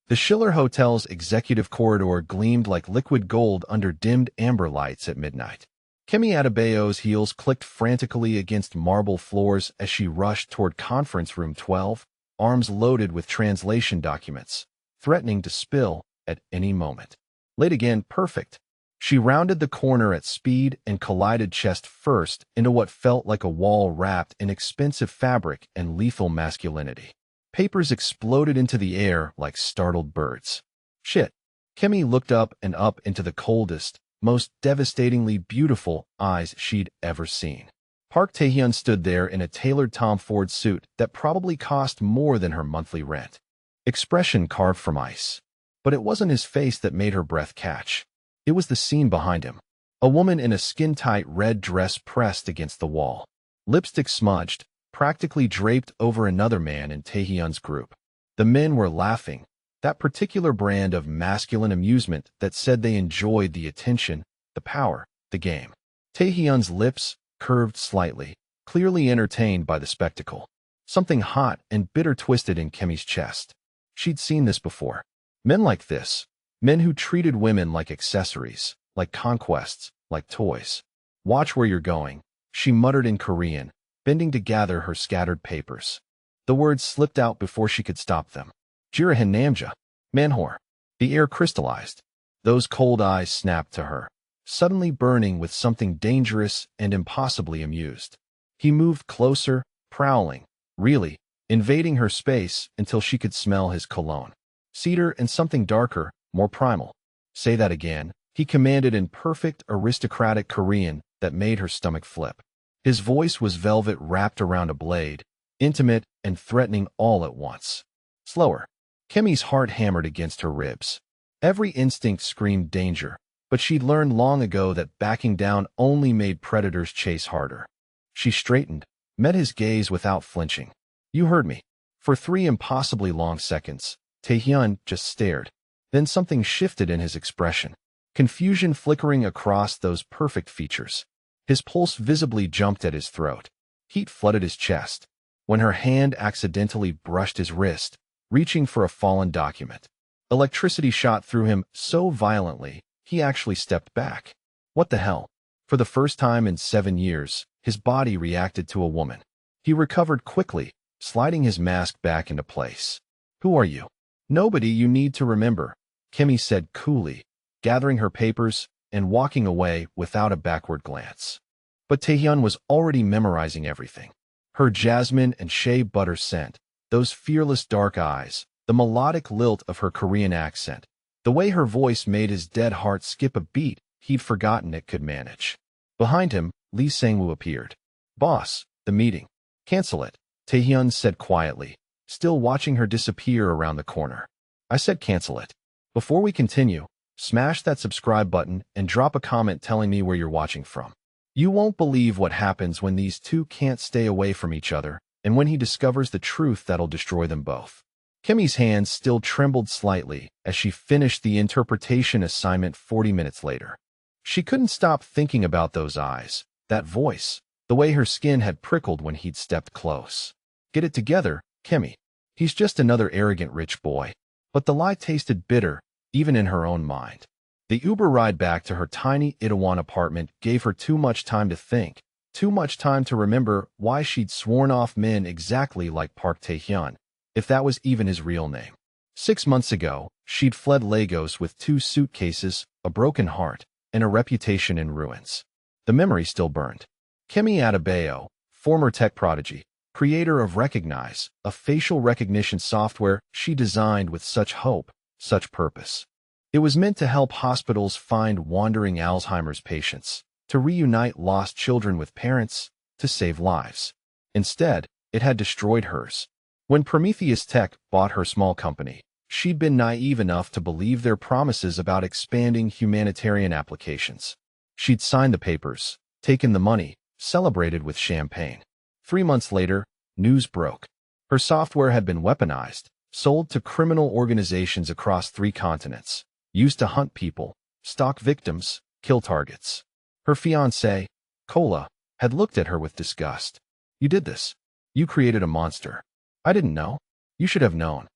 The Schiller Hotel's executive corridor gleamed like liquid gold under dimmed amber lights at midnight. Kemi Adebayo's heels clicked frantically against marble floors as she rushed toward conference room 12, arms loaded with translation documents, threatening to spill at any moment. Late again, perfect. She rounded the corner at speed and collided chest first into what felt like a wall wrapped in expensive fabric and lethal masculinity. Papers exploded into the air like startled birds. Shit. Kemi looked up and up into the coldest, most devastatingly beautiful eyes she'd ever seen. Park Tae-hyun stood there in a tailored Tom Ford suit that probably cost more than her monthly rent. Expression carved from ice. But it wasn't his face that made her breath catch. It was the scene behind him. A woman in a skin-tight red dress pressed against the wall. Lipstick smudged, practically draped over another man in Tae-hyun's group. The men were laughing, that particular brand of masculine amusement that said they enjoyed the attention, the power, the game. Tae-hyun's lips curved slightly, clearly entertained by the spectacle. Something hot and bitter twisted in Kemi's chest. She'd seen this before. Men like this. Men who treated women like accessories, like conquests, like toys. Watch where you're going, she muttered in Korean, bending to gather her scattered papers. The words slipped out before she could stop them. Jirahan Namja. Manwh. The air crystallized. Those cold eyes snapped to her, suddenly burning with something dangerous and impossibly amused. He moved closer, prowling, really, invading her space until she could smell his cologne. Cedar and something darker, more primal. Say that again, he commanded in perfect aristocratic Korean that made her stomach flip. His voice was velvet wrapped around a blade, intimate and threatening all at once. Slower. Kemi's heart hammered against her ribs. Every instinct screamed danger, but she'd learned long ago that backing down only made predators chase harder. She straightened, met his gaze without flinching. You heard me. For 3 impossibly long seconds, Tae-hyun just stared. Then something shifted in his expression, confusion flickering across those perfect features. His pulse visibly jumped at his throat. Heat flooded his chest. When her hand accidentally brushed his wrist, reaching for a fallen document. Electricity shot through him so violently, he actually stepped back. What the hell? For the first time in 7 years, his body reacted to a woman. He recovered quickly, sliding his mask back into place. Who are you? Nobody you need to remember, Kemi said coolly, gathering her papers and walking away without a backward glance. But Tae-hyun was already memorizing everything. Her jasmine and shea butter scent, those fearless dark eyes, the melodic lilt of her Korean accent, the way her voice made his dead heart skip a beat he'd forgotten it could manage. Behind him, Lee Sang-woo appeared. Boss, the meeting. Cancel it, Tae-hyun said quietly, still watching her disappear around the corner. I said cancel it. Before we continue, smash that subscribe button and drop a comment telling me where you're watching from. You won't believe what happens when these two can't stay away from each other, and when he discovers the truth that'll destroy them both. Kemi's hands still trembled slightly as she finished the interpretation assignment 40 minutes later. She couldn't stop thinking about those eyes, that voice, the way her skin had prickled when he'd stepped close. Get it together, Kemi. He's just another arrogant rich boy. But the lie tasted bitter, even in her own mind. The Uber ride back to her tiny Itaewon apartment gave her too much time to think, too much time to remember why she'd sworn off men exactly like Park Tae-hyun, if that was even his real name. 6 months ago, she'd fled Lagos with 2 suitcases, a broken heart, and a reputation in ruins. The memory still burned. Kemi Adebayo, former tech prodigy, creator of Recognize, a facial recognition software she designed with such hope, such purpose. It was meant to help hospitals find wandering Alzheimer's patients, to reunite lost children with parents, to save lives. Instead, it had destroyed hers. When Prometheus Tech bought her small company, she'd been naive enough to believe their promises about expanding humanitarian applications. She'd signed the papers, taken the money, celebrated with champagne. 3 months later, news broke. Her software had been weaponized, sold to criminal organizations across 3 continents, used to hunt people, stalk victims, kill targets. Her fiancé, Kola, had looked at her with disgust. You did this. You created a monster. I didn't know. You should have known.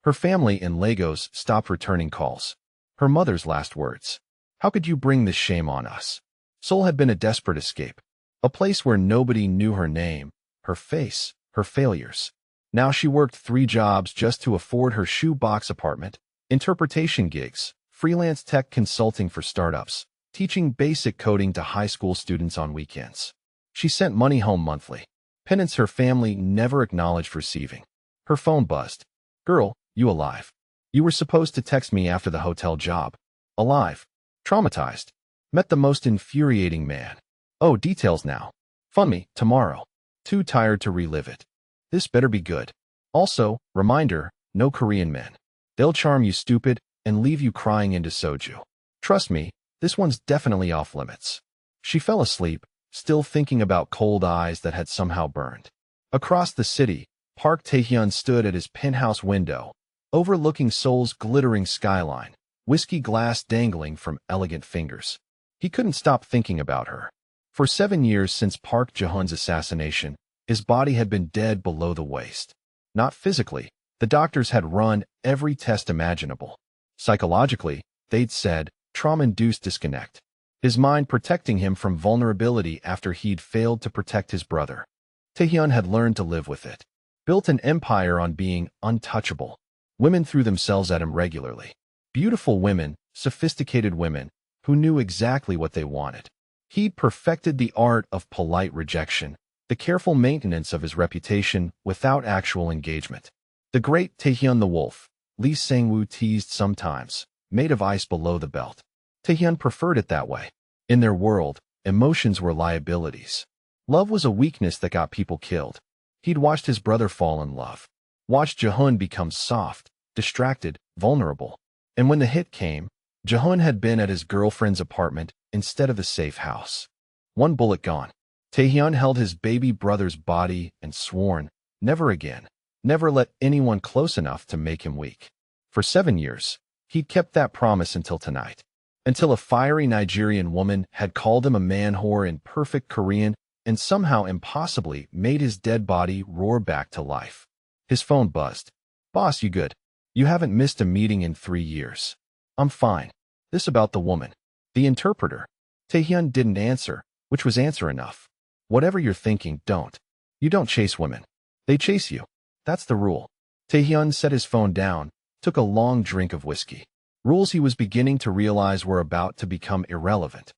Her family in Lagos stopped returning calls. Her mother's last words. How could you bring this shame on us? Seoul had been a desperate escape. A place where nobody knew her name, her face, her failures. Now she worked 3 jobs just to afford her shoebox apartment, interpretation gigs, freelance tech consulting for startups, teaching basic coding to high school students on weekends. She sent money home monthly. Penance her family never acknowledged receiving. Her phone buzzed. Girl, you alive? You were supposed to text me after the hotel job. Alive. Traumatized. Met the most infuriating man. Oh, details now. Fund me, tomorrow. Too tired to relive it. This better be good. Also, reminder, no Korean men. They'll charm you stupid and leave you crying into soju. Trust me, this one's definitely off limits. She fell asleep, still thinking about cold eyes that had somehow burned. Across the city, Park Taehyun stood at his penthouse window, overlooking Seoul's glittering skyline, whiskey glass dangling from elegant fingers. He couldn't stop thinking about her. For 7 years since Park Jae-hun's assassination, his body had been dead below the waist. Not physically. The doctors had run every test imaginable. Psychologically, they'd said, trauma-induced disconnect. His mind protecting him from vulnerability after he'd failed to protect his brother. Taehyun had learned to live with it. Built an empire on being untouchable. Women threw themselves at him regularly. Beautiful women, sophisticated women, who knew exactly what they wanted. He'd perfected the art of polite rejection, the careful maintenance of his reputation without actual engagement. The great Taehyun the Wolf, Lee Sang-woo teased sometimes, made of ice below the belt. Taehyun preferred it that way. In their world, emotions were liabilities. Love was a weakness that got people killed. He'd watched his brother fall in love. Watched Jae-hun become soft, distracted, vulnerable. And when the hit came, Jae-hun had been at his girlfriend's apartment instead of the safe house. One bullet gone. Taehyun held his baby brother's body and sworn, never again. Never let anyone close enough to make him weak. For 7 years, he'd kept that promise until tonight. Until a fiery Nigerian woman had called him a man-whore in perfect Korean and somehow impossibly made his dead body roar back to life. His phone buzzed. Boss, you good? You haven't missed a meeting in 3 years. I'm fine. This about the woman. The interpreter. Taehyun didn't answer, which was answer enough. Whatever you're thinking, don't. You don't chase women. They chase you. That's the rule. Taehyun set his phone down, took a long drink of whiskey. Rules he was beginning to realize were about to become irrelevant.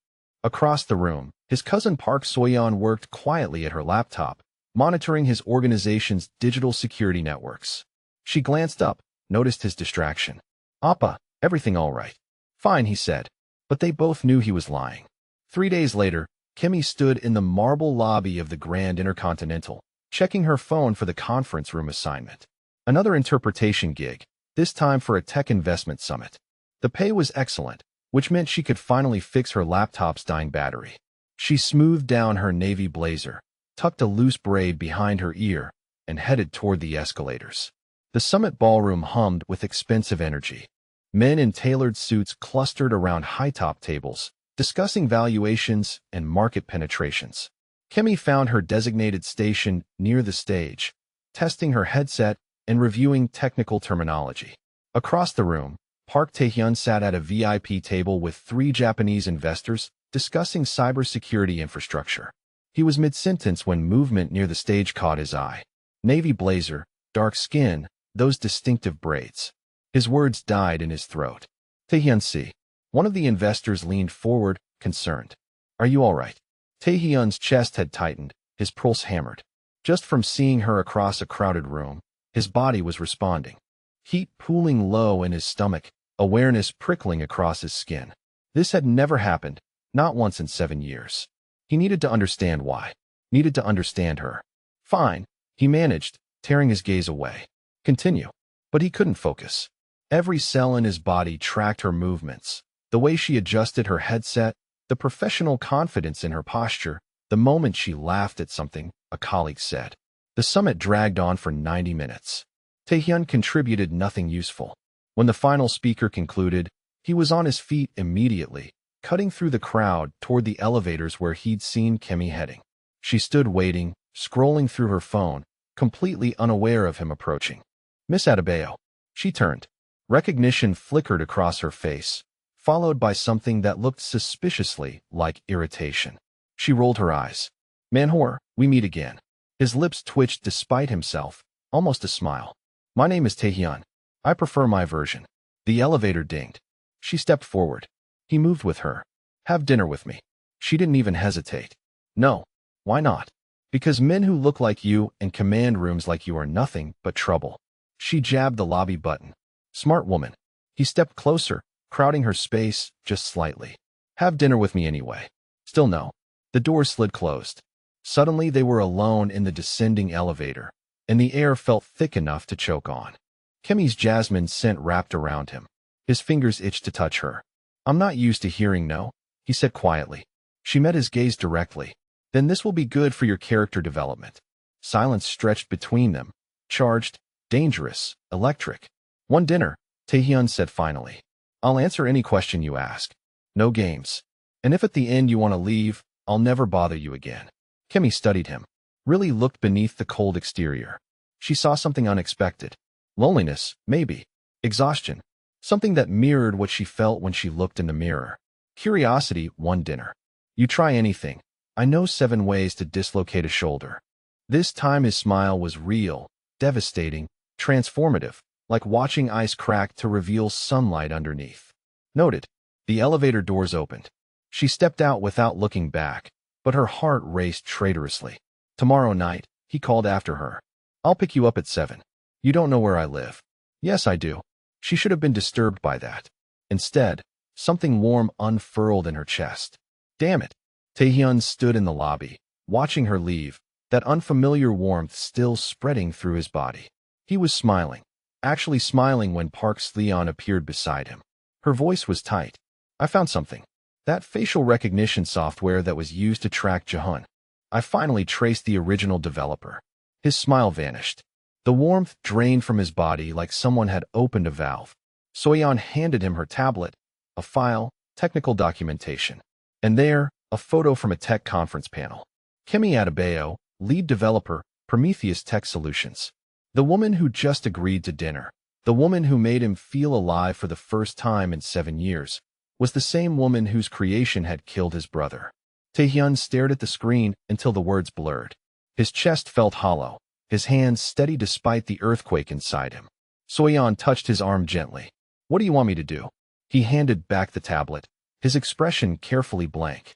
Across the room, his cousin Park Soyeon worked quietly at her laptop, monitoring his organization's digital security networks. She glanced up, noticed his distraction. Appa, everything all right? Fine, he said. But they both knew he was lying. 3 days later, Kimmy stood in the marble lobby of the Grand Intercontinental, checking her phone for the conference room assignment. Another interpretation gig, this time for a tech investment summit. The pay was excellent, which meant she could finally fix her laptop's dying battery. She smoothed down her navy blazer, tucked a loose braid behind her ear, and headed toward the escalators. The summit ballroom hummed with expensive energy. Men in tailored suits clustered around high-top tables, discussing valuations and market penetrations. Kimmy found her designated station near the stage, testing her headset and reviewing technical terminology. Across the room, Park Taehyun sat at a VIP table with 3 Japanese investors discussing cybersecurity infrastructure. He was mid-sentence when movement near the stage caught his eye. Navy blazer, dark skin, those distinctive braids. His words died in his throat. Taehyun see. One of the investors leaned forward, concerned. Are you all right? Taehyun's chest had tightened, his pulse hammered. Just from seeing her across a crowded room, his body was responding. Heat pooling low in his stomach, awareness prickling across his skin. This had never happened, not once in 7 years. He needed to understand why. Needed to understand her. Fine, he managed, tearing his gaze away. Continue. But he couldn't focus. Every cell in his body tracked her movements, the way she adjusted her headset, the professional confidence in her posture, the moment she laughed at something a colleague said. The summit dragged on for 90 minutes. Taehyun contributed nothing useful. When the final speaker concluded, he was on his feet immediately, cutting through the crowd toward the elevators where he'd seen Kimmy heading. She stood waiting, scrolling through her phone, completely unaware of him approaching. Miss Adebayo. She turned. Recognition flickered across her face, followed by something that looked suspiciously like irritation. She rolled her eyes. Manwh, we meet again. His lips twitched despite himself, almost a smile. My name is Taehyun. I prefer my version. The elevator dinged. She stepped forward. He moved with her. Have dinner with me. She didn't even hesitate. No. Why not? Because men who look like you and command rooms like you are nothing but trouble. She jabbed the lobby button. Smart woman. He stepped closer, crowding her space just slightly. Have dinner with me anyway. Still no. The door slid closed. Suddenly they were alone in the descending elevator, and the air felt thick enough to choke on. Kemi's jasmine scent wrapped around him. His fingers itched to touch her. I'm not used to hearing no, he said quietly. She met his gaze directly. Then this will be good for your character development. Silence stretched between them. Charged, dangerous, electric. One dinner, Taehyun said finally. I'll answer any question you ask. No games. And if at the end you want to leave, I'll never bother you again. Kemi studied him, really looked beneath the cold exterior. She saw something unexpected. Loneliness, maybe. Exhaustion. Something that mirrored what she felt when she looked in the mirror. Curiosity, one dinner. You try anything. I know 7 ways to dislocate a shoulder. This time his smile was real, devastating, transformative, like watching ice crack to reveal sunlight underneath. Noted. The elevator doors opened. She stepped out without looking back, but her heart raced traitorously. Tomorrow night, he called after her. I'll pick you up at 7. You don't know where I live. Yes, I do. She should have been disturbed by that. Instead, something warm unfurled in her chest. Damn it. Taehyun stood in the lobby, watching her leave, that unfamiliar warmth still spreading through his body. He was smiling, actually smiling when Park Sleon appeared beside him. Her voice was tight. I found something. That facial recognition software that was used to track Jahun. I finally traced the original developer. His smile vanished. The warmth drained from his body like someone had opened a valve. Soyeon handed him her tablet, a file, technical documentation. And there, a photo from a tech conference panel. Kemi Adebayo, lead developer, Prometheus Tech Solutions. The woman who just agreed to dinner, the woman who made him feel alive for the first time in 7 years, was the same woman whose creation had killed his brother. Taehyun stared at the screen until the words blurred. His chest felt hollow, his hands steady despite the earthquake inside him. Soyeon touched his arm gently. What do you want me to do? He handed back the tablet, his expression carefully blank.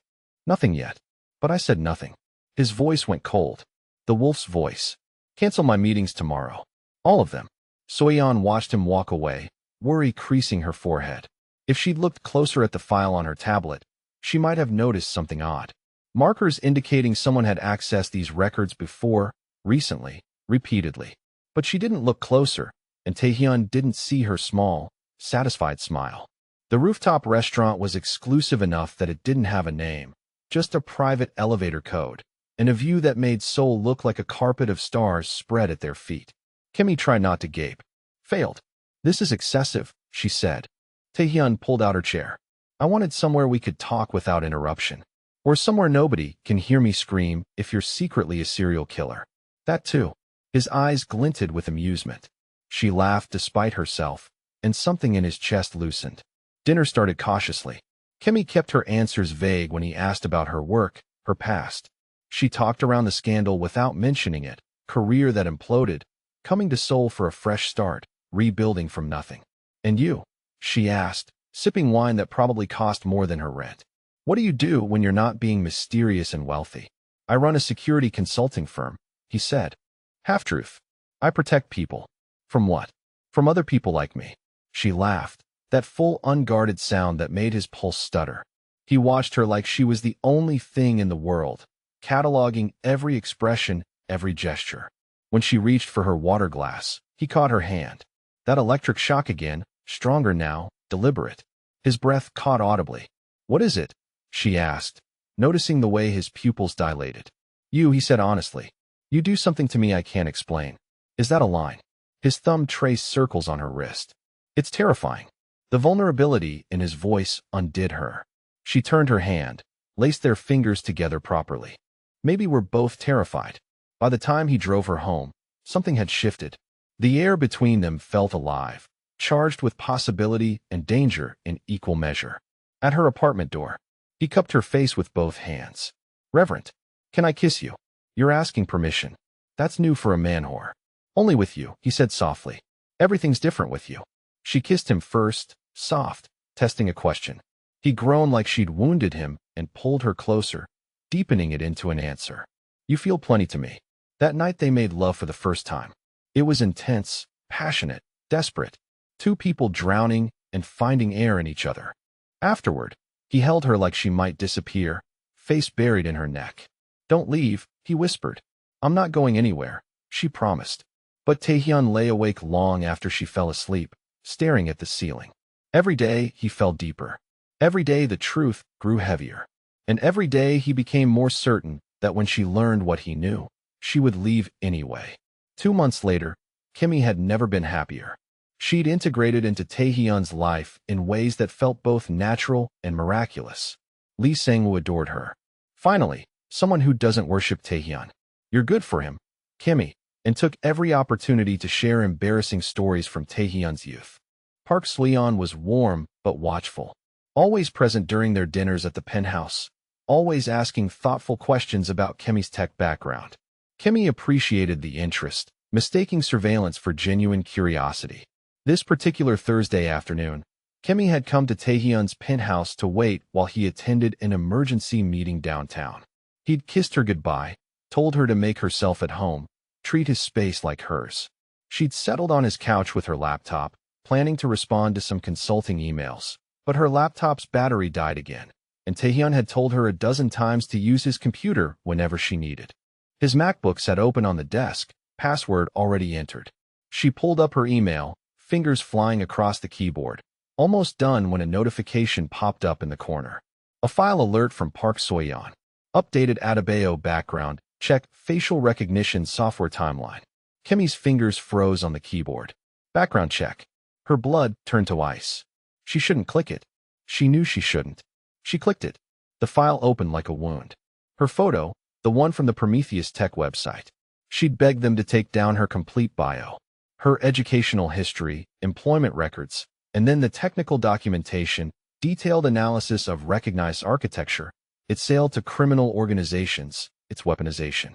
Nothing yet. But I said nothing. His voice went cold. The wolf's voice. Cancel my meetings tomorrow. All of them. Soyeon watched him walk away, worry creasing her forehead. If she'd looked closer at the file on her tablet, she might have noticed something odd. Markers indicating someone had accessed these records before, recently, repeatedly. But she didn't look closer, and Taehyun didn't see her small, satisfied smile. The rooftop restaurant was exclusive enough that it didn't have a name, just a private elevator code, and a view that made Seoul look like a carpet of stars spread at their feet. Kemi tried not to gape. Failed. This is excessive, she said. Taehyun pulled out her chair. I wanted somewhere we could talk without interruption. Or somewhere nobody can hear me scream if you're secretly a serial killer. That too. His eyes glinted with amusement. She laughed despite herself, and something in his chest loosened. Dinner started cautiously. Kemi kept her answers vague when he asked about her work, her past. She talked around the scandal without mentioning it, career that imploded, coming to Seoul for a fresh start, rebuilding from nothing. And you? She asked, sipping wine that probably cost more than her rent. What do you do when you're not being mysterious and wealthy? I run a security consulting firm, he said. Half-truth. I protect people. From what? From other people like me. She laughed, that full unguarded sound that made his pulse stutter. He watched her like she was the only thing in the world, cataloging every expression, every gesture. When she reached for her water glass, he caught her hand. That electric shock again, stronger now, deliberate. His breath caught audibly. What is it? She asked, noticing the way his pupils dilated. You, he said honestly. You do something to me I can't explain. Is that a line? His thumb traced circles on her wrist. It's terrifying. The vulnerability in his voice undid her. She turned her hand, laced their fingers together properly. Maybe we're both terrified. By the time he drove her home, something had shifted. The air between them felt alive, charged with possibility and danger in equal measure. At her apartment door, he cupped her face with both hands. "Reverend, can I kiss you? You're asking permission. That's new for a man-whore." "Only with you," he said softly. "Everything's different with you." She kissed him first, soft, testing a question. He groaned like she'd wounded him and pulled her closer, deepening it into an answer. "You feel plenty to me." That night they made love for the first time. It was intense, passionate, desperate. Two people drowning and finding air in each other. Afterward, he held her like she might disappear, face buried in her neck. "Don't leave," he whispered. "I'm not going anywhere," she promised. But Taehyun lay awake long after she fell asleep, staring at the ceiling. Every day he fell deeper. Every day the truth grew heavier. And every day he became more certain that when she learned what he knew, she would leave anyway. 2 months later, Kimmy had never been happier. She'd integrated into Taehyun's life in ways that felt both natural and miraculous. Lee Sang-woo adored her. Finally, someone who doesn't worship Taehyun. "You're good for him, Kimmy," and took every opportunity to share embarrassing stories from Taehyun's youth. Park Seo-yeon was warm but watchful, always present during their dinners at the penthouse, always asking thoughtful questions about Kimmy's tech background. Kimmy appreciated the interest, mistaking surveillance for genuine curiosity. This particular Thursday afternoon, Kimmy had come to Taehyun's penthouse to wait while he attended an emergency meeting downtown. He'd kissed her goodbye, told her to make herself at home, treat his space like hers. She'd settled on his couch with her laptop, planning to respond to some consulting emails. But her laptop's battery died again, and Taehyun had told her a dozen times to use his computer whenever she needed. His MacBook sat open on the desk, password already entered. She pulled up her email, fingers flying across the keyboard, almost done when a notification popped up in the corner. A file alert from Park Seo-yeon. Updated Adebayo background, check facial recognition software timeline. Kimmy's fingers froze on the keyboard. Background check. Her blood turned to ice. She shouldn't click it. She knew she shouldn't. She clicked it. The file opened like a wound. Her photo, the one from the Prometheus Tech website. She'd begged them to take down her complete bio, her educational history, employment records, and then the technical documentation, detailed analysis of recognized architecture, its sale to criminal organizations, its weaponization.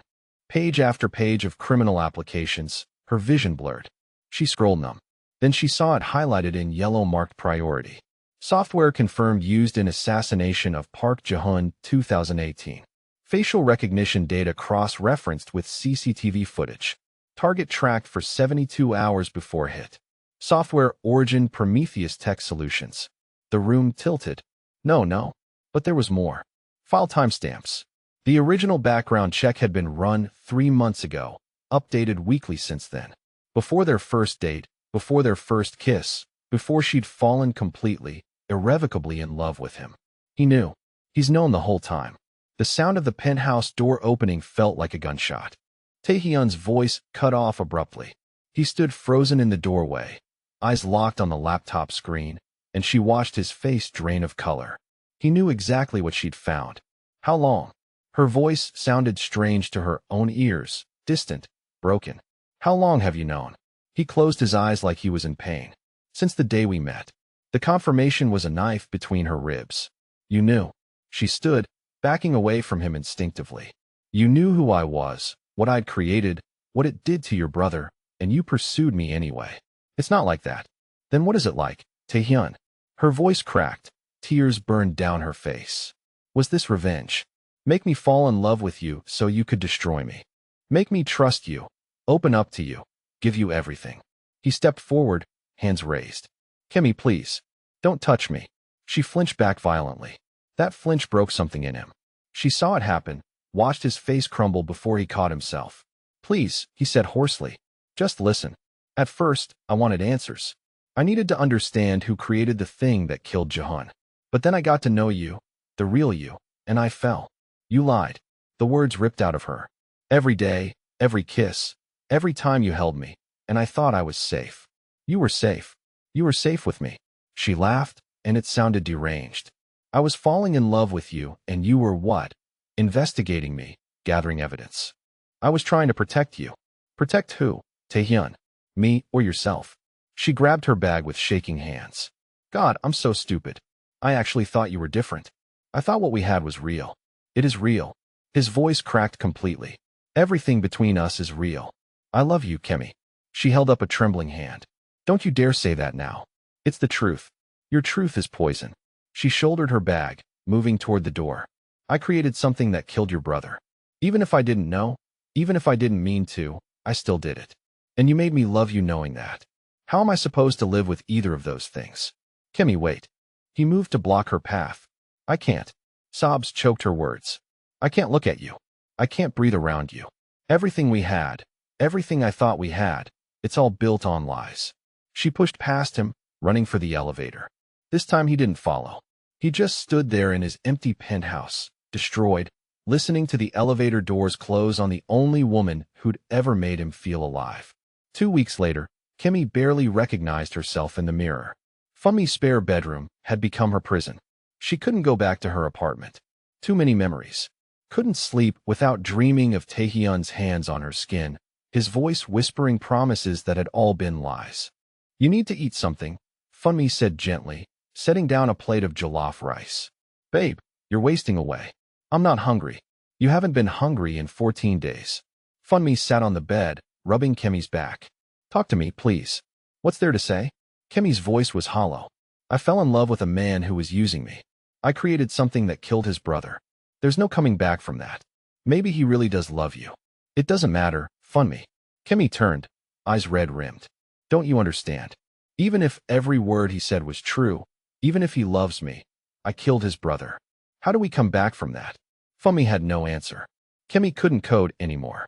Page after page of criminal applications, her vision blurred. She scrolled numb. Then she saw it highlighted in yellow marked priority. Software confirmed used in assassination of Park Jae-hoon 2018. Facial recognition data cross-referenced with CCTV footage. Target tracked for 72 hours before hit. Software origin Prometheus Tech Solutions. The room tilted. No. But there was more. File timestamps. The original background check had been run 3 months ago, updated weekly since then. Before their first date, before their first kiss, before she'd fallen completely, irrevocably in love with him. He knew. He's known the whole time. The sound of the penthouse door opening felt like a gunshot. Taehyun's voice cut off abruptly. He stood frozen in the doorway, eyes locked on the laptop screen, and she watched his face drain of color. He knew exactly what she'd found. How long? Her voice sounded strange to her own ears, distant, broken. How long have you known? He closed his eyes like he was in pain. Since the day we met. The confirmation was a knife between her ribs. You knew. She stood, backing away from him instinctively. You knew who I was, what I'd created, what it did to your brother, and you pursued me anyway. It's not like that. Then what is it like, Taehyun? Her voice cracked. Tears burned down her face. Was this revenge? Make me fall in love with you so you could destroy me. Make me trust you, open up to you, give you everything. He stepped forward, hands raised. Kimmy, please. Don't touch me. She flinched back violently. That flinch broke something in him. She saw it happen, watched his face crumble before he caught himself. Please, he said hoarsely. Just listen. At first, I wanted answers. I needed to understand who created the thing that killed Jae-hoon. But then I got to know you, the real you, and I fell. You lied. The words ripped out of her. Every day, every kiss, every time you held me, and I thought I was safe. You were safe. You were safe with me. She laughed, and it sounded deranged. I was falling in love with you, and you were what? Investigating me, gathering evidence. I was trying to protect you. Protect who? Taehyun. Me or yourself? She grabbed her bag with shaking hands. God, I'm so stupid. I actually thought you were different. I thought what we had was real. It is real. His voice cracked completely. Everything between us is real. I love you, Kemi. She held up a trembling hand. Don't you dare say that now. It's the truth. Your truth is poison. She shouldered her bag, moving toward the door. I created something that killed your brother. Even if I didn't know, even if I didn't mean to, I still did it. And you made me love you knowing that. How am I supposed to live with either of those things? Kemi, wait. He moved to block her path. I can't. Sobs choked her words. I can't look at you. I can't breathe around you. Everything we had, everything I thought we had, it's all built on lies. She pushed past him, running for the elevator. This time he didn't follow. He just stood there in his empty penthouse, destroyed, listening to the elevator doors close on the only woman who'd ever made him feel alive. 2 weeks later, Kemi barely recognized herself in the mirror. Funmi's spare bedroom had become her prison. She couldn't go back to her apartment. Too many memories. Couldn't sleep without dreaming of Taehyun's hands on her skin, his voice whispering promises that had all been lies. You need to eat something, Funmi said gently, setting down a plate of jollof rice. Babe, you're wasting away. I'm not hungry. You haven't been hungry in 14 days. Funmi sat on the bed, rubbing Kemi's back. Talk to me, please. What's there to say? Kemi's voice was hollow. I fell in love with a man who was using me. I created something that killed his brother. There's no coming back from that. Maybe he really does love you. It doesn't matter, Funmi. Kemi turned, eyes red-rimmed. Don't you understand? Even if every word he said was true, even if he loves me, I killed his brother. How do we come back from that? Funmi had no answer. Kemi couldn't code anymore.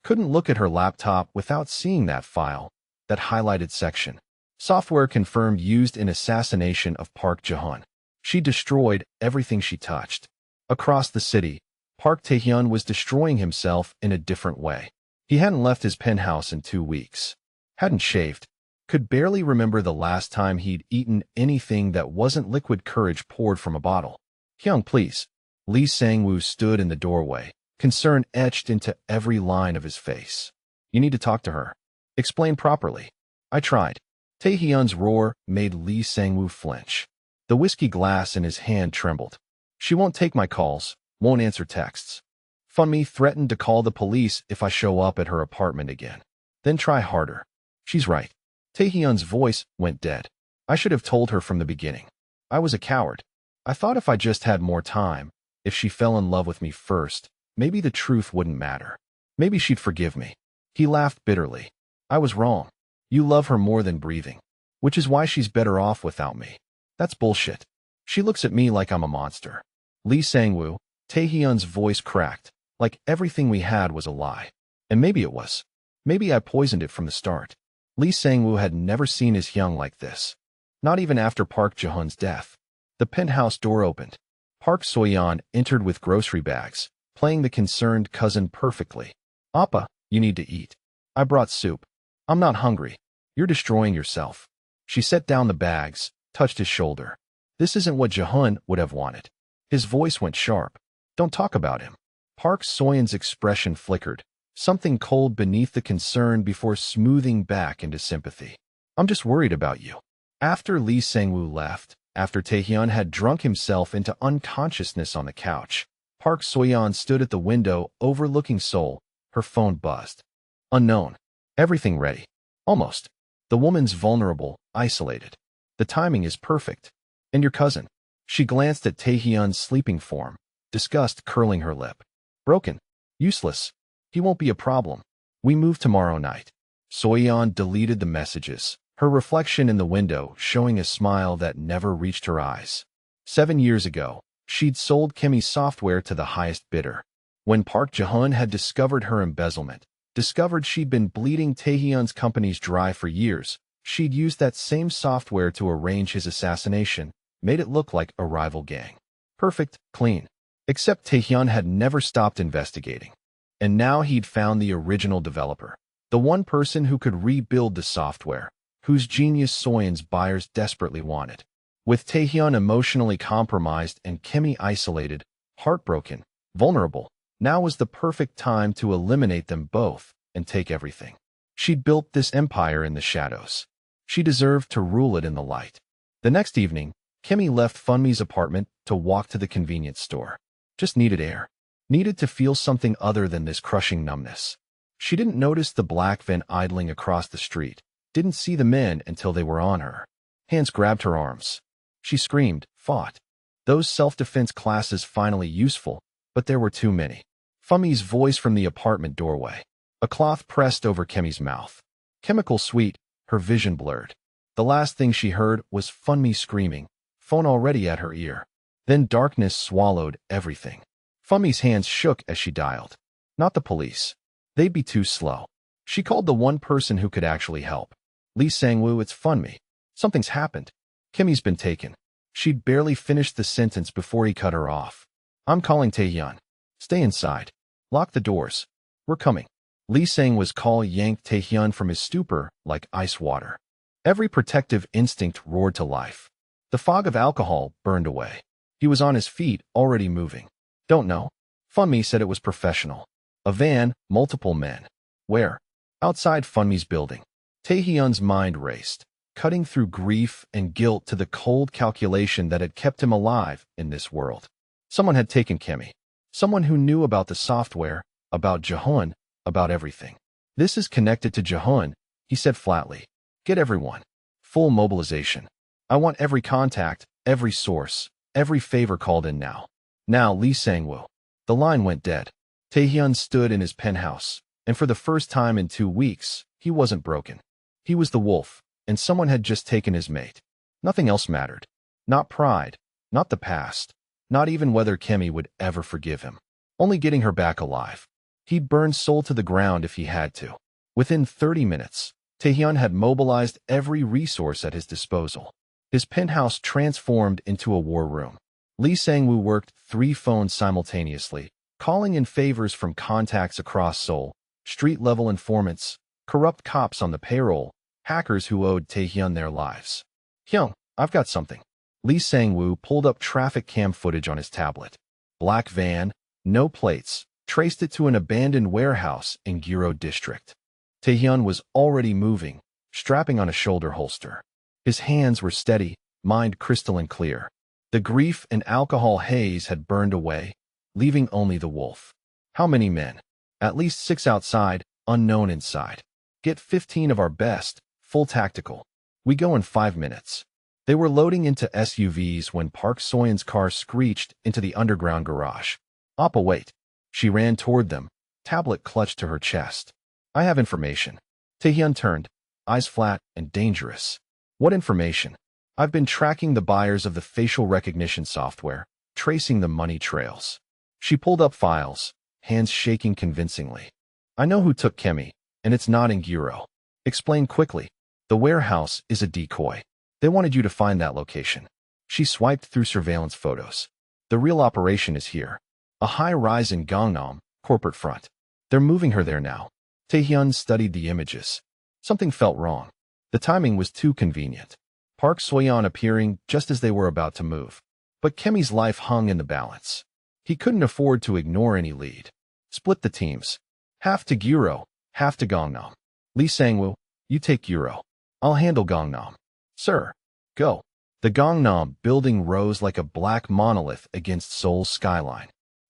Couldn't look at her laptop without seeing that file, that highlighted section. Software confirmed used in assassination of Park Jae-hyun. She destroyed everything she touched. Across the city, Park Tae-hyun was destroying himself in a different way. He hadn't left his penthouse in 2 weeks. Hadn't shaved. Could barely remember the last time he'd eaten anything that wasn't liquid courage poured from a bottle. Hyung, please. Lee Sang-woo stood in the doorway, concern etched into every line of his face. You need to talk to her. Explain properly. I tried. Tae-hyun's roar made Lee Sang-woo flinch. The whiskey glass in his hand trembled. She won't take my calls, won't answer texts. Funmi threatened to call the police if I show up at her apartment again. Then try harder. She's right. Taehyun's voice went dead. I should have told her from the beginning. I was a coward. I thought if I just had more time, if she fell in love with me first, maybe the truth wouldn't matter. Maybe she'd forgive me. He laughed bitterly. I was wrong. You love her more than breathing, which is why she's better off without me. That's bullshit. She looks at me like I'm a monster. Lee Sang-woo, Taehyun's voice cracked, like everything we had was a lie. And maybe it was. Maybe I poisoned it from the start. Lee Sang-woo had never seen his Hyung like this. Not even after Park Jae-hyun's death. The penthouse door opened. Park Soyeon entered with grocery bags, playing the concerned cousin perfectly. Appa, you need to eat. I brought soup. I'm not hungry. You're destroying yourself. She set down the bags, touched his shoulder. This isn't what Jae-hyun would have wanted. His voice went sharp. Don't talk about him. Park Soyeon's expression flickered, something cold beneath the concern before smoothing back into sympathy. I'm just worried about you. After Lee Sang-woo left, after Taehyun had drunk himself into unconsciousness on the couch, Park Soyeon stood at the window overlooking Seoul. Her phone buzzed. Unknown. Everything ready. Almost. The woman's vulnerable, isolated. The timing is perfect. And your cousin. She glanced at Taehyun's sleeping form, disgust curling her lip. Broken. Useless. He won't be a problem. We move tomorrow night. Soyeon deleted the messages, her reflection in the window showing a smile that never reached her eyes. 7 years ago, she'd sold Kemi's software to the highest bidder. When Park Jae-hyun had discovered her embezzlement, discovered she'd been bleeding Taehyun's companies dry for years, she'd used that same software to arrange his assassination, made it look like a rival gang. Perfect, clean. Except Taehyun had never stopped investigating. And now he'd found the original developer, the one person who could rebuild the software, whose genius Soyeon's buyers desperately wanted. With Taehyun emotionally compromised and Kemi isolated, heartbroken, vulnerable, now was the perfect time to eliminate them both and take everything. She'd built this empire in the shadows. She deserved to rule it in the light. The next evening, Kemi left Funmi's apartment to walk to the convenience store. Just needed air. Needed to feel something other than this crushing numbness. She didn't notice the black van idling across the street. Didn't see the men until they were on her. Hands grabbed her arms. She screamed, fought. Those self-defense classes finally useful, but there were too many. Funmi's voice from the apartment doorway. A cloth pressed over Kemi's mouth. Chemical sweet, her vision blurred. The last thing she heard was Funmi screaming, phone already at her ear. Then darkness swallowed everything. Funmi's hands shook as she dialed. Not the police. They'd be too slow. She called the one person who could actually help. Lee Sangwoo, it's Funmi. Something's happened. Kemi's been taken. She'd barely finished the sentence before he cut her off. I'm calling Taehyun. Stay inside. Lock the doors. We're coming. Lee Sangwoo's call yanked Taehyun from his stupor like ice water. Every protective instinct roared to life. The fog of alcohol burned away. He was on his feet, already moving. Don't know. Funmi said it was professional. A van, multiple men. Where? Outside Funmi's building. Taehyun's mind raced, cutting through grief and guilt to the cold calculation that had kept him alive in this world. Someone had taken Kemi. Someone who knew about the software, about Jaehoon, about everything. This is connected to Jaehoon, he said flatly. Get everyone. Full mobilization. I want every contact, every source, every favor called in now. Now, Lee Sangwoo. The line went dead. Taehyun stood in his penthouse, and for the first time in 2 weeks, he wasn't broken. He was the wolf, and someone had just taken his mate. Nothing else mattered. Not pride, not the past, not even whether Kemi would ever forgive him. Only getting her back alive. He'd burn Seoul to the ground if he had to. Within 30 minutes, Taehyun had mobilized every resource at his disposal. His penthouse transformed into a war room. Lee Sangwoo worked 3 phones simultaneously, calling in favors from contacts across Seoul, street-level informants, corrupt cops on the payroll, hackers who owed Taehyun their lives. Hyung, I've got something. Lee Sangwoo pulled up traffic cam footage on his tablet. Black van, no plates, traced it to an abandoned warehouse in Giro district. Taehyun was already moving, strapping on a shoulder holster. His hands were steady, mind crystalline clear. The grief and alcohol haze had burned away, leaving only the wolf. How many men? At least 6 outside, unknown inside. Get 15 of our best, full tactical. We go in 5 minutes. They were loading into SUVs when Park Soyeon's car screeched into the underground garage. Appa, wait. She ran toward them, tablet clutched to her chest. I have information. Taehyun turned, eyes flat and dangerous. What information? I've been tracking the buyers of the facial recognition software, tracing the money trails. She pulled up files, hands shaking convincingly. I know who took Kemi, and it's not in Giro. Explain quickly. The warehouse is a decoy. They wanted you to find that location. She swiped through surveillance photos. The real operation is here. A high-rise in Gangnam, corporate front. They're moving her there now. Taehyun studied the images. Something felt wrong. The timing was too convenient. Park Soyeon appearing just as they were about to move. But Kemi's life hung in the balance. He couldn't afford to ignore any lead. Split the teams. Half to Giro, half to Gangnam. Lee Sangwoo, you take Giro. I'll handle Gangnam. Sir, go. The Gangnam building rose like a black monolith against Seoul's skyline.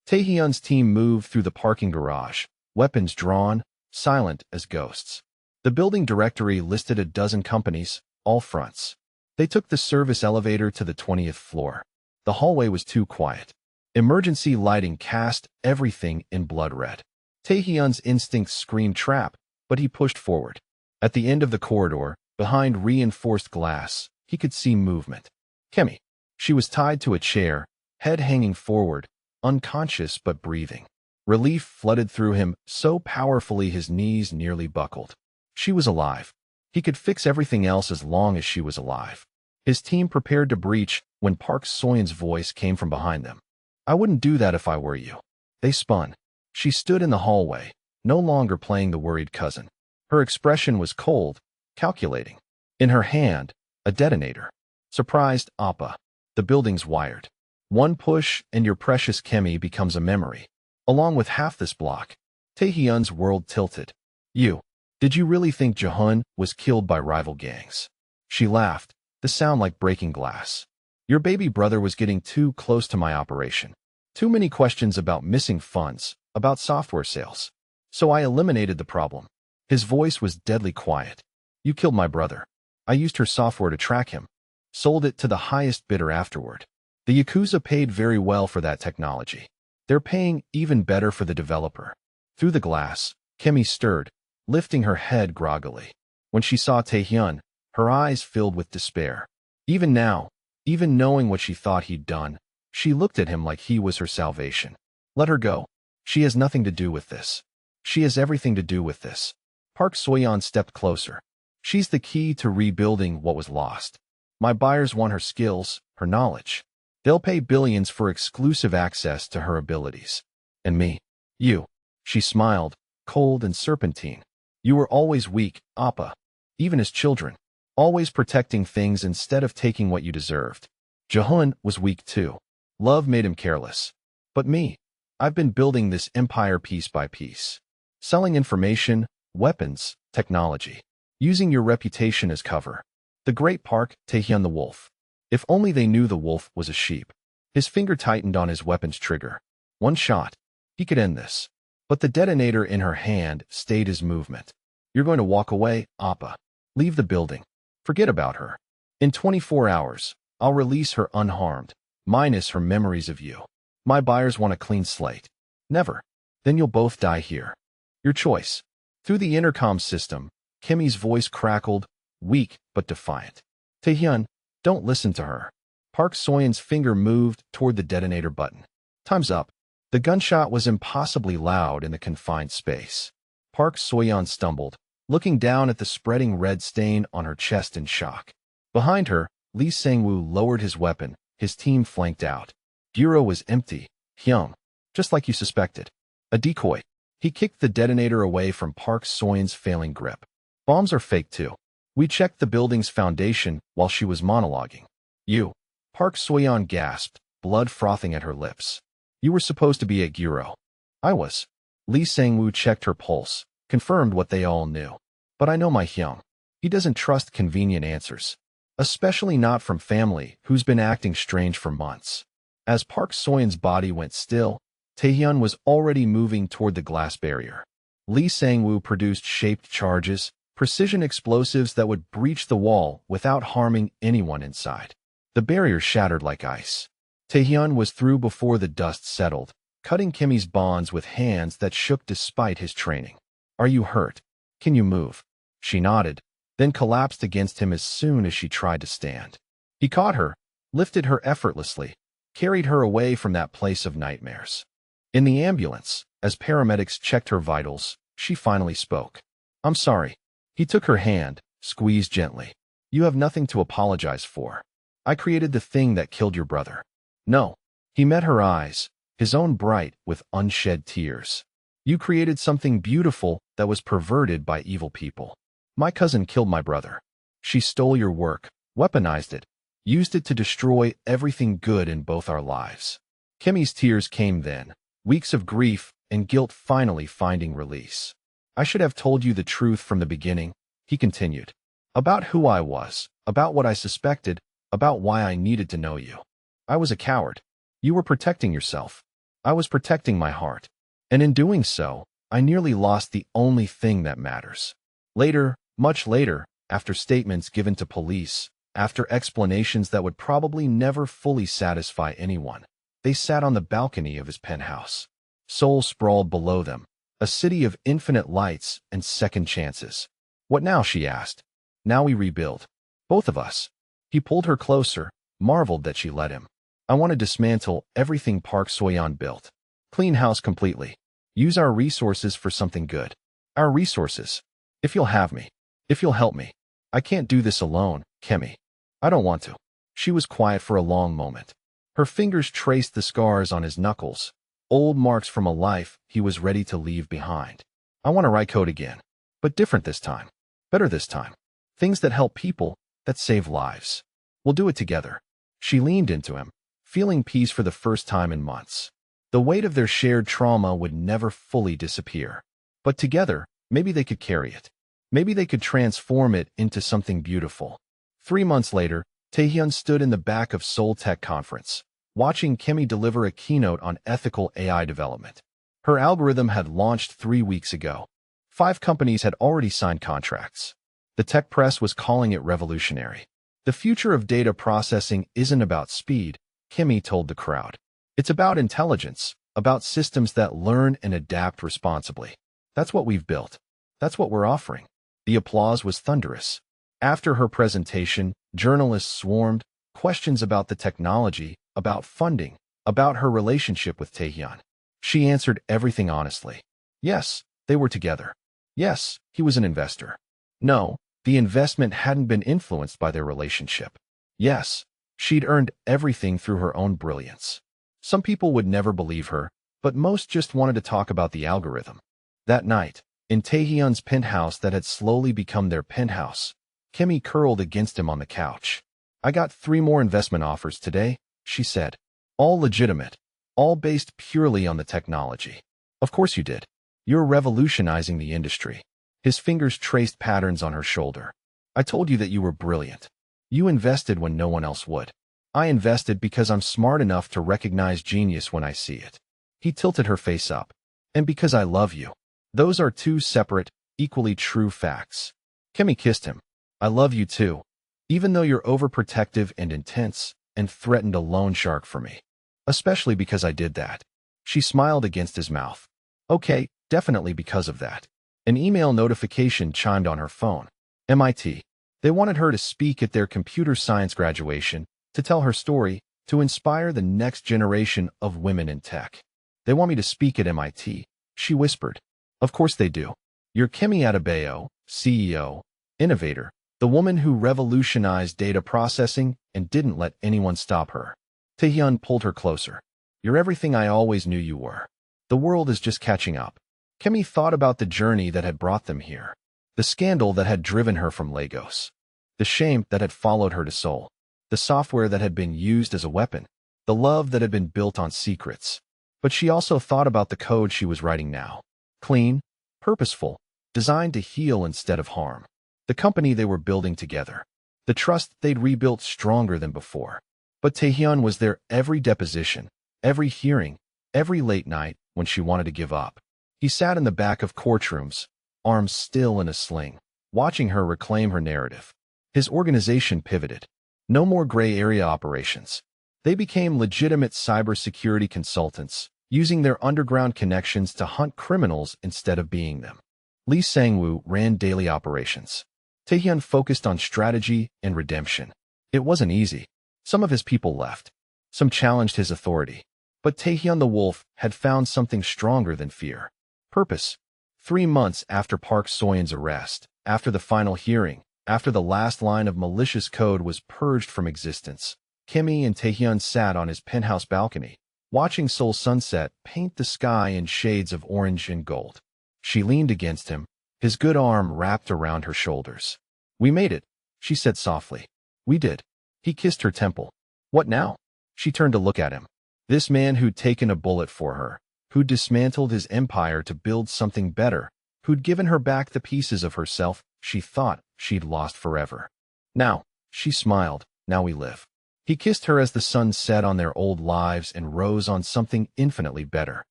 Taehyun's team moved through the parking garage, weapons drawn, silent as ghosts. The building directory listed a dozen companies, all fronts. They took the service elevator to the 20th floor. The hallway was too quiet. Emergency lighting cast everything in blood red. Taehyun's instincts screamed trap, but he pushed forward. At the end of the corridor, behind reinforced glass, he could see movement. Kemi. She was tied to a chair, head hanging forward, unconscious but breathing. Relief flooded through him so powerfully his knees nearly buckled. She was alive. He could fix everything else as long as she was alive. His team prepared to breach when Park Soyeon's voice came from behind them. I wouldn't do that if I were you. They spun. She stood in the hallway, no longer playing the worried cousin. Her expression was cold, calculating. In her hand, a detonator. Surprised Appa. The building's wired. One push and your precious Kemi becomes a memory. Along with half this block. Taehyun's world tilted. Did you really think Jaehoon was killed by rival gangs? She laughed, the sound like breaking glass. Your baby brother was getting too close to my operation. Too many questions about missing funds, about software sales. So I eliminated the problem. His voice was deadly quiet. You killed my brother. I used her software to track him. Sold it to the highest bidder afterward. The Yakuza paid very well for that technology. They're paying even better for the developer. Through the glass, Kemi stirred, lifting her head groggily. When she saw Taehyun, her eyes filled with despair. Even now, even knowing what she thought he'd done, she looked at him like he was her salvation. Let her go. She has nothing to do with this. She has everything to do with this. Park Soyeon stepped closer. She's the key to rebuilding what was lost. My buyers want her skills, her knowledge. They'll pay billions for exclusive access to her abilities. And me. You. She smiled, cold and serpentine. You were always weak, Appa. Even as children. Always protecting things instead of taking what you deserved. Jahun was weak too. Love made him careless. But me. I've been building this empire piece by piece. Selling information, weapons, technology. Using your reputation as cover. The great Park, Taehyun the wolf. If only they knew the wolf was a sheep. His finger tightened on his weapon's trigger. One shot. He could end this. But the detonator in her hand stayed his movement. You're going to walk away, Appa. Leave the building. Forget about her. In 24 hours, I'll release her unharmed, minus her memories of you. My buyers want a clean slate. Never. Then you'll both die here. Your choice. Through the intercom system, Kemi's voice crackled, weak but defiant. Taehyun, don't listen to her. Park Soyeon's finger moved toward the detonator button. Time's up. The gunshot was impossibly loud in the confined space. Park Soyeon stumbled, looking down at the spreading red stain on her chest in shock. Behind her, Lee Sang-woo lowered his weapon, his team flanked out. Bureau was empty. Hyung. Just like you suspected. A decoy. He kicked the detonator away from Park Soyeon's failing grip. Bombs are fake too. We checked the building's foundation while she was monologuing. You. Park Soyeon gasped, blood frothing at her lips. You were supposed to be a Guro. I was. Lee Sang-woo checked her pulse, confirmed what they all knew. But I know my Hyung. He doesn't trust convenient answers. Especially not from family who's been acting strange for months. As Park Soyeon's body went still, Taehyun was already moving toward the glass barrier. Lee Sang-woo produced shaped charges, precision explosives that would breach the wall without harming anyone inside. The barrier shattered like ice. Taehyun was through before the dust settled, cutting Kemi's bonds with hands that shook despite his training. Are you hurt? Can you move? She nodded, then collapsed against him as soon as she tried to stand. He caught her, lifted her effortlessly, carried her away from that place of nightmares. In the ambulance, as paramedics checked her vitals, she finally spoke. I'm sorry. He took her hand, squeezed gently. You have nothing to apologize for. I created the thing that killed your brother. No. He met her eyes, his own bright with unshed tears. You created something beautiful that was perverted by evil people. My cousin killed my brother. She stole your work, weaponized it, used it to destroy everything good in both our lives. Kemi's tears came then, weeks of grief and guilt finally finding release. I should have told you the truth from the beginning, he continued. About who I was, about what I suspected, about why I needed to know you. I was a coward. You were protecting yourself. I was protecting my heart. And in doing so, I nearly lost the only thing that matters. Later, much later, after statements given to police, after explanations that would probably never fully satisfy anyone, they sat on the balcony of his penthouse. Seoul sprawled below them, a city of infinite lights and second chances. What now, she asked. Now we rebuild. Both of us. He pulled her closer, marveled that she let him. I want to dismantle everything Park Soyeon built. Clean house completely. Use our resources for something good. Our resources. If you'll have me. If you'll help me. I can't do this alone, Kemi. I don't want to. She was quiet for a long moment. Her fingers traced the scars on his knuckles, old marks from a life he was ready to leave behind. I want to write code again. But different this time. Better this time. Things that help people, that save lives. We'll do it together. She leaned into him, feeling peace for the first time in months. The weight of their shared trauma would never fully disappear. But together, maybe they could carry it. Maybe they could transform it into something beautiful. 3 months later, Taehyun stood in the back of Seoul Tech Conference, watching Kimmy deliver a keynote on ethical AI development. Her algorithm had launched 3 weeks ago. 5 companies had already signed contracts. The tech press was calling it revolutionary. The future of data processing isn't about speed, Kimmy told the crowd. It's about intelligence, about systems that learn and adapt responsibly. That's what we've built. That's what we're offering. The applause was thunderous. After her presentation, journalists swarmed, questions about the technology, about funding, about her relationship with Taehyun. She answered everything honestly. Yes, they were together. Yes, he was an investor. No, the investment hadn't been influenced by their relationship. Yes, she'd earned everything through her own brilliance. Some people would never believe her, but most just wanted to talk about the algorithm. That night, in Taehyun's penthouse that had slowly become their penthouse, Kimmy curled against him on the couch. I got 3 more investment offers today, she said. All legitimate, all based purely on the technology. Of course you did. You're revolutionizing the industry. His fingers traced patterns on her shoulder. I told you that you were brilliant. You invested when no one else would. I invested because I'm smart enough to recognize genius when I see it. He tilted her face up. And because I love you. Those are 2 separate, equally true facts. Kimmy kissed him. I love you too. Even though you're overprotective and intense, and threatened a loan shark for me. Especially because I did that. She smiled against his mouth. Okay, definitely because of that. An email notification chimed on her phone. MIT. They wanted her to speak at their computer science graduation, to tell her story, to inspire the next generation of women in tech. They want me to speak at MIT, she whispered. Of course they do. You're Kimmy Adebayo, CEO, innovator, the woman who revolutionized data processing and didn't let anyone stop her. Taehyun pulled her closer. You're everything I always knew you were. The world is just catching up. Kimmy thought about the journey that had brought them here. The scandal that had driven her from Lagos. The shame that had followed her to Seoul. The software that had been used as a weapon. The love that had been built on secrets. But she also thought about the code she was writing now. Clean, purposeful, designed to heal instead of harm. The company they were building together. The trust they'd rebuilt stronger than before. But Taehyun was there every deposition, every hearing, every late night when she wanted to give up. He sat in the back of courtrooms, arms still in a sling, watching her reclaim her narrative. His organization pivoted. No more gray area operations. They became legitimate cybersecurity consultants, using their underground connections to hunt criminals instead of being them. Lee Sang-woo ran daily operations. Taehyun focused on strategy and redemption. It wasn't easy. Some of his people left. Some challenged his authority. But Taehyun the Wolf had found something stronger than fear. Purpose. 3 months after Park Soyeon's arrest, after the final hearing, after the last line of malicious code was purged from existence, Kimmy and Taehyun sat on his penthouse balcony, watching Seoul's sunset paint the sky in shades of orange and gold. She leaned against him, his good arm wrapped around her shoulders. We made it, she said softly. We did. He kissed her temple. What now? She turned to look at him. This man who'd taken a bullet for her, who'd dismantled his empire to build something better, who'd given her back the pieces of herself she thought she'd lost forever. Now, she smiled, now we live. He kissed her as the sun set on their old lives and rose on something infinitely better.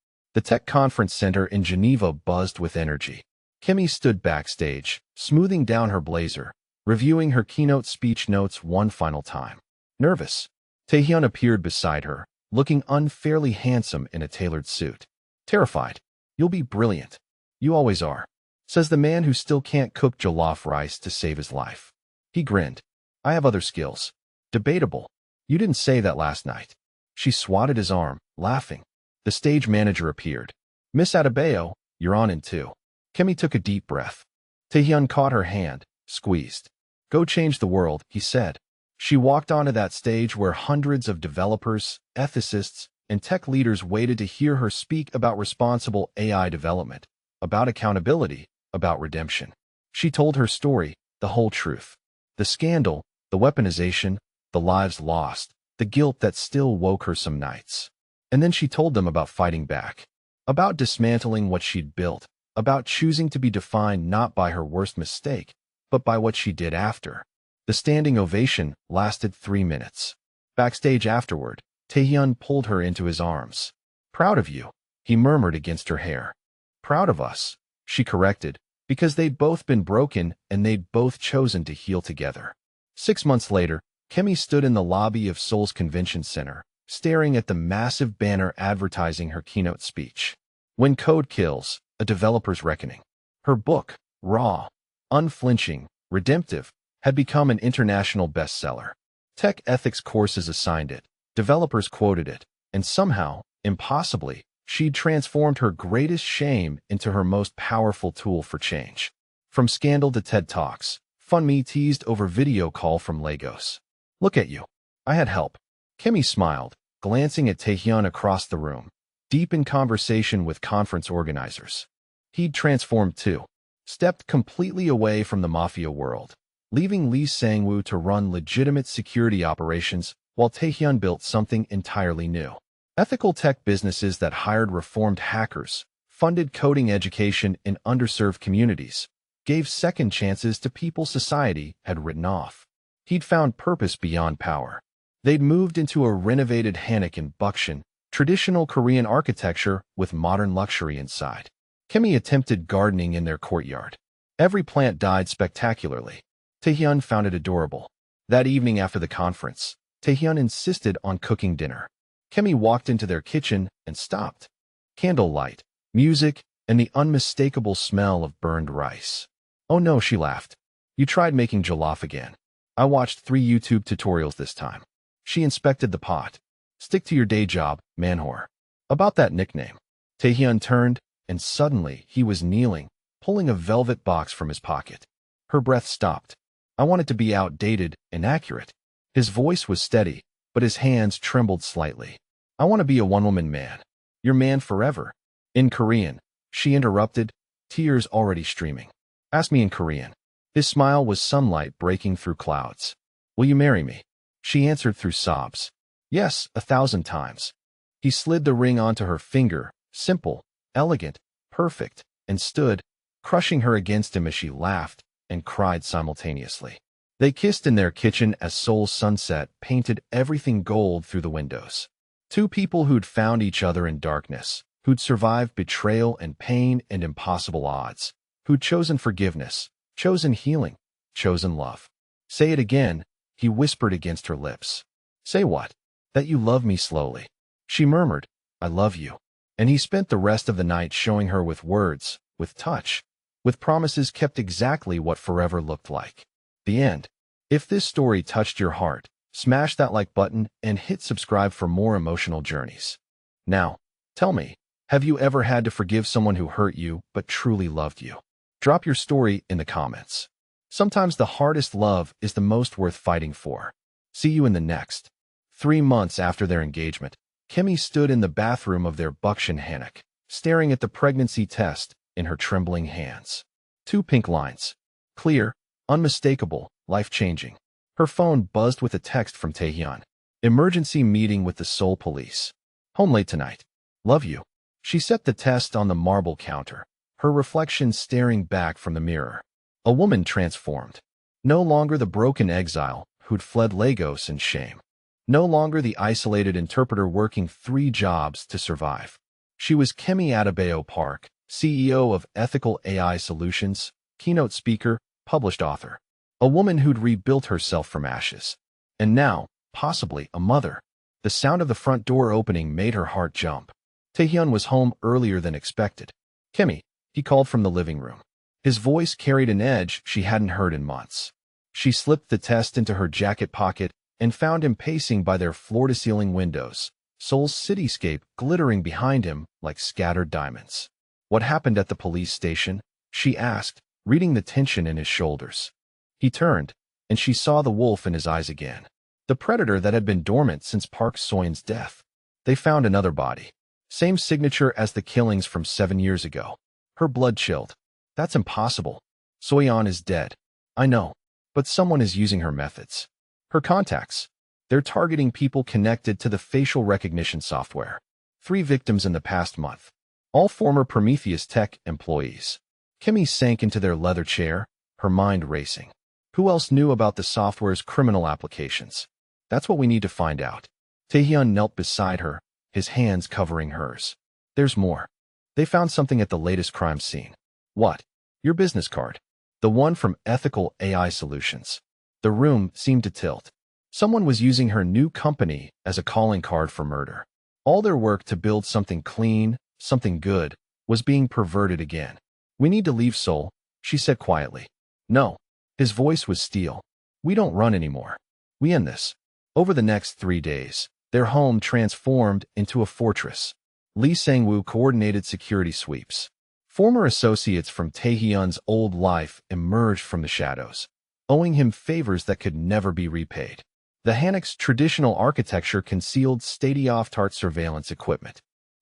The tech conference center in Geneva buzzed with energy. Kimmy stood backstage, smoothing down her blazer, reviewing her keynote speech notes one final time. Nervous. Taehyun appeared beside her, looking unfairly handsome in a tailored suit. Terrified. You'll be brilliant. You always are, says the man who still can't cook jollof rice to save his life. He grinned. I have other skills. Debatable. You didn't say that last night. She swatted his arm, laughing. The stage manager appeared. Miss Adebayo, you're on in 2. Kimmy took a deep breath. Taehyun caught her hand, squeezed. Go change the world, he said. She walked onto that stage where hundreds of developers, ethicists, and tech leaders waited to hear her speak about responsible AI development, about accountability, about redemption. She told her story, the whole truth. The scandal, the weaponization, the lives lost, the guilt that still woke her some nights. And then she told them about fighting back, about dismantling what she'd built, about choosing to be defined not by her worst mistake, but by what she did after. The standing ovation lasted 3 minutes. Backstage afterward, Taehyun pulled her into his arms. "Proud of you," he murmured against her hair. "Proud of us," she corrected, because they'd both been broken and they'd both chosen to heal together. 6 months later, Kemi stood in the lobby of Seoul's convention center, staring at the massive banner advertising her keynote speech. When Code Kills, A Developer's Reckoning. Her book, raw, unflinching, redemptive, had become an international bestseller. Tech ethics courses assigned it, developers quoted it, and somehow, impossibly, she'd transformed her greatest shame into her most powerful tool for change. From scandal to TED Talks, FunMe teased over video call from Lagos. "Look at you. I had help." Kemi smiled, glancing at Taehyun across the room, deep in conversation with conference organizers. He'd transformed too, stepped completely away from the Mafia world, leaving Lee Sang-woo to run legitimate security operations while Taehyun built something entirely new. Ethical tech businesses that hired reformed hackers, funded coding education in underserved communities, gave second chances to people society had written off. He'd found purpose beyond power. They'd moved into a renovated hanok in Bukshan, traditional Korean architecture with modern luxury inside. Kemi attempted gardening in their courtyard. Every plant died spectacularly. Taehyun found it adorable. That evening after the conference, Taehyun insisted on cooking dinner. Kemi walked into their kitchen and stopped. Candlelight, music, and the unmistakable smell of burned rice. "Oh no," she laughed. "You tried making jollof again." "I watched 3 YouTube tutorials this time." She inspected the pot. "Stick to your day job, Manwh." "About that nickname." Taehyun turned, and suddenly he was kneeling, pulling a velvet box from his pocket. Her breath stopped. "I want it to be outdated and accurate." His voice was steady, but his hands trembled slightly. "I want to be a one-woman man. Your man forever." In Korean, she interrupted, tears already streaming. "Ask me in Korean." His smile was sunlight breaking through clouds. "Will you marry me?" She answered through sobs. "Yes, 1,000 times." He slid the ring onto her finger, simple, elegant, perfect, and stood, crushing her against him as she laughed and cried simultaneously. They kissed in their kitchen as Seoul's sunset painted everything gold through the windows. Two people who'd found each other in darkness, who'd survived betrayal and pain and impossible odds, who'd chosen forgiveness, chosen healing, chosen love. "Say it again," he whispered against her lips. "Say what?" "That you love me." Slowly, she murmured, "I love you." And he spent the rest of the night showing her with words, with touch, with promises kept exactly what forever looked like. The end. If this story touched your heart, smash that like button and hit subscribe for more emotional journeys. Now, tell me, have you ever had to forgive someone who hurt you but truly loved you? Drop your story in the comments. Sometimes the hardest love is the most worth fighting for. See you in the next. 3 months after their engagement, Kemi stood in the bathroom of their Bukshan hanok, staring at the pregnancy test in her trembling hands. 2 pink lines. Clear, unmistakable, life-changing. Her phone buzzed with a text from Taehyun. "Emergency meeting with the Seoul police. Home late tonight. Love you." She set the test on the marble counter, her reflection staring back from the mirror. A woman transformed. No longer the broken exile who'd fled Lagos in shame. No longer the isolated interpreter working 3 jobs to survive. She was Kemi Adebayo Park, CEO of Ethical AI Solutions, keynote speaker, published author. A woman who'd rebuilt herself from ashes. And now, possibly, a mother. The sound of the front door opening made her heart jump. Taehyun was home earlier than expected. "Kemi," he called from the living room. His voice carried an edge she hadn't heard in months. She slipped the test into her jacket pocket and found him pacing by their floor-to-ceiling windows, Seoul's cityscape glittering behind him like scattered diamonds. "What happened at the police station?" she asked, reading the tension in his shoulders. He turned, and she saw the wolf in his eyes again. The predator that had been dormant since Park Soyun's death. They found another body. Same signature as the killings from 7 years ago. Her blood chilled. "That's impossible. Soyun is dead." "I know, but someone is using her methods." Her contacts. They're targeting people connected to the facial recognition software. 3 victims in the past month. All former Prometheus Tech employees. Kemi sank into their leather chair, her mind racing. Who else knew about the software's criminal applications? That's what we need to find out. Taehyun knelt beside her, his hands covering hers. There's more. They found something at the latest crime scene. What? Your business card. The one from Ethical AI Solutions. The room seemed to tilt. Someone was using her new company as a calling card for murder. All their work to build something clean, something good, was being perverted again. We need to leave Seoul, she said quietly. No. His voice was steel. We don't run anymore. We end this. Over the next 3 days, their home transformed into a fortress. Lee Sang-woo coordinated security sweeps. Former associates from Taehyun's old life emerged from the shadows, owing him favors that could never be repaid. The Hanok's traditional architecture concealed state-of-the-art surveillance equipment.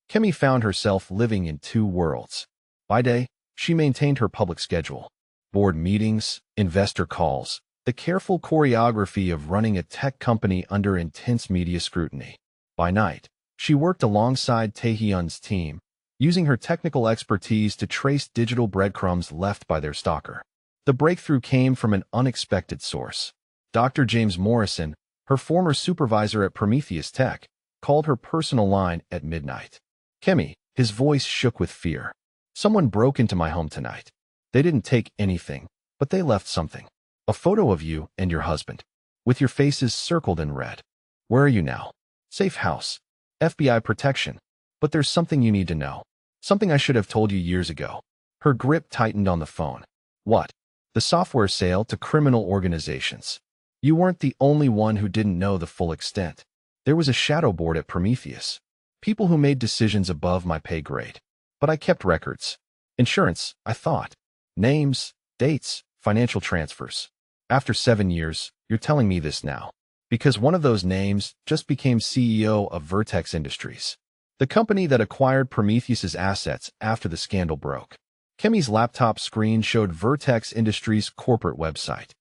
Kemi found herself living in two worlds. By day, she maintained her public schedule. Board meetings, investor calls, the careful choreography of running a tech company under intense media scrutiny. By night, she worked alongside Taehyun's team, using her technical expertise to trace digital breadcrumbs left by their stalker. The breakthrough came from an unexpected source. Dr. James Morrison, her former supervisor at Prometheus Tech, called her personal line at midnight. Kemi, his voice shook with fear. Someone broke into my home tonight. They didn't take anything, but they left something. A photo of you and your husband, with your faces circled in red. Where are you now? Safe house. FBI protection. But there's something you need to know. Something I should have told you years ago. Her grip tightened on the phone. What? The software sale to criminal organizations. You weren't the only one who didn't know the full extent. There was a shadow board at Prometheus. People who made decisions above my pay grade. But I kept records. Insurance, I thought. Names, dates, financial transfers. After 7 years, you're telling me this now. Because one of those names just became CEO of Vertex Industries, the company that acquired Prometheus's assets after the scandal broke. Kemi's laptop screen showed Vertex Industries' corporate website.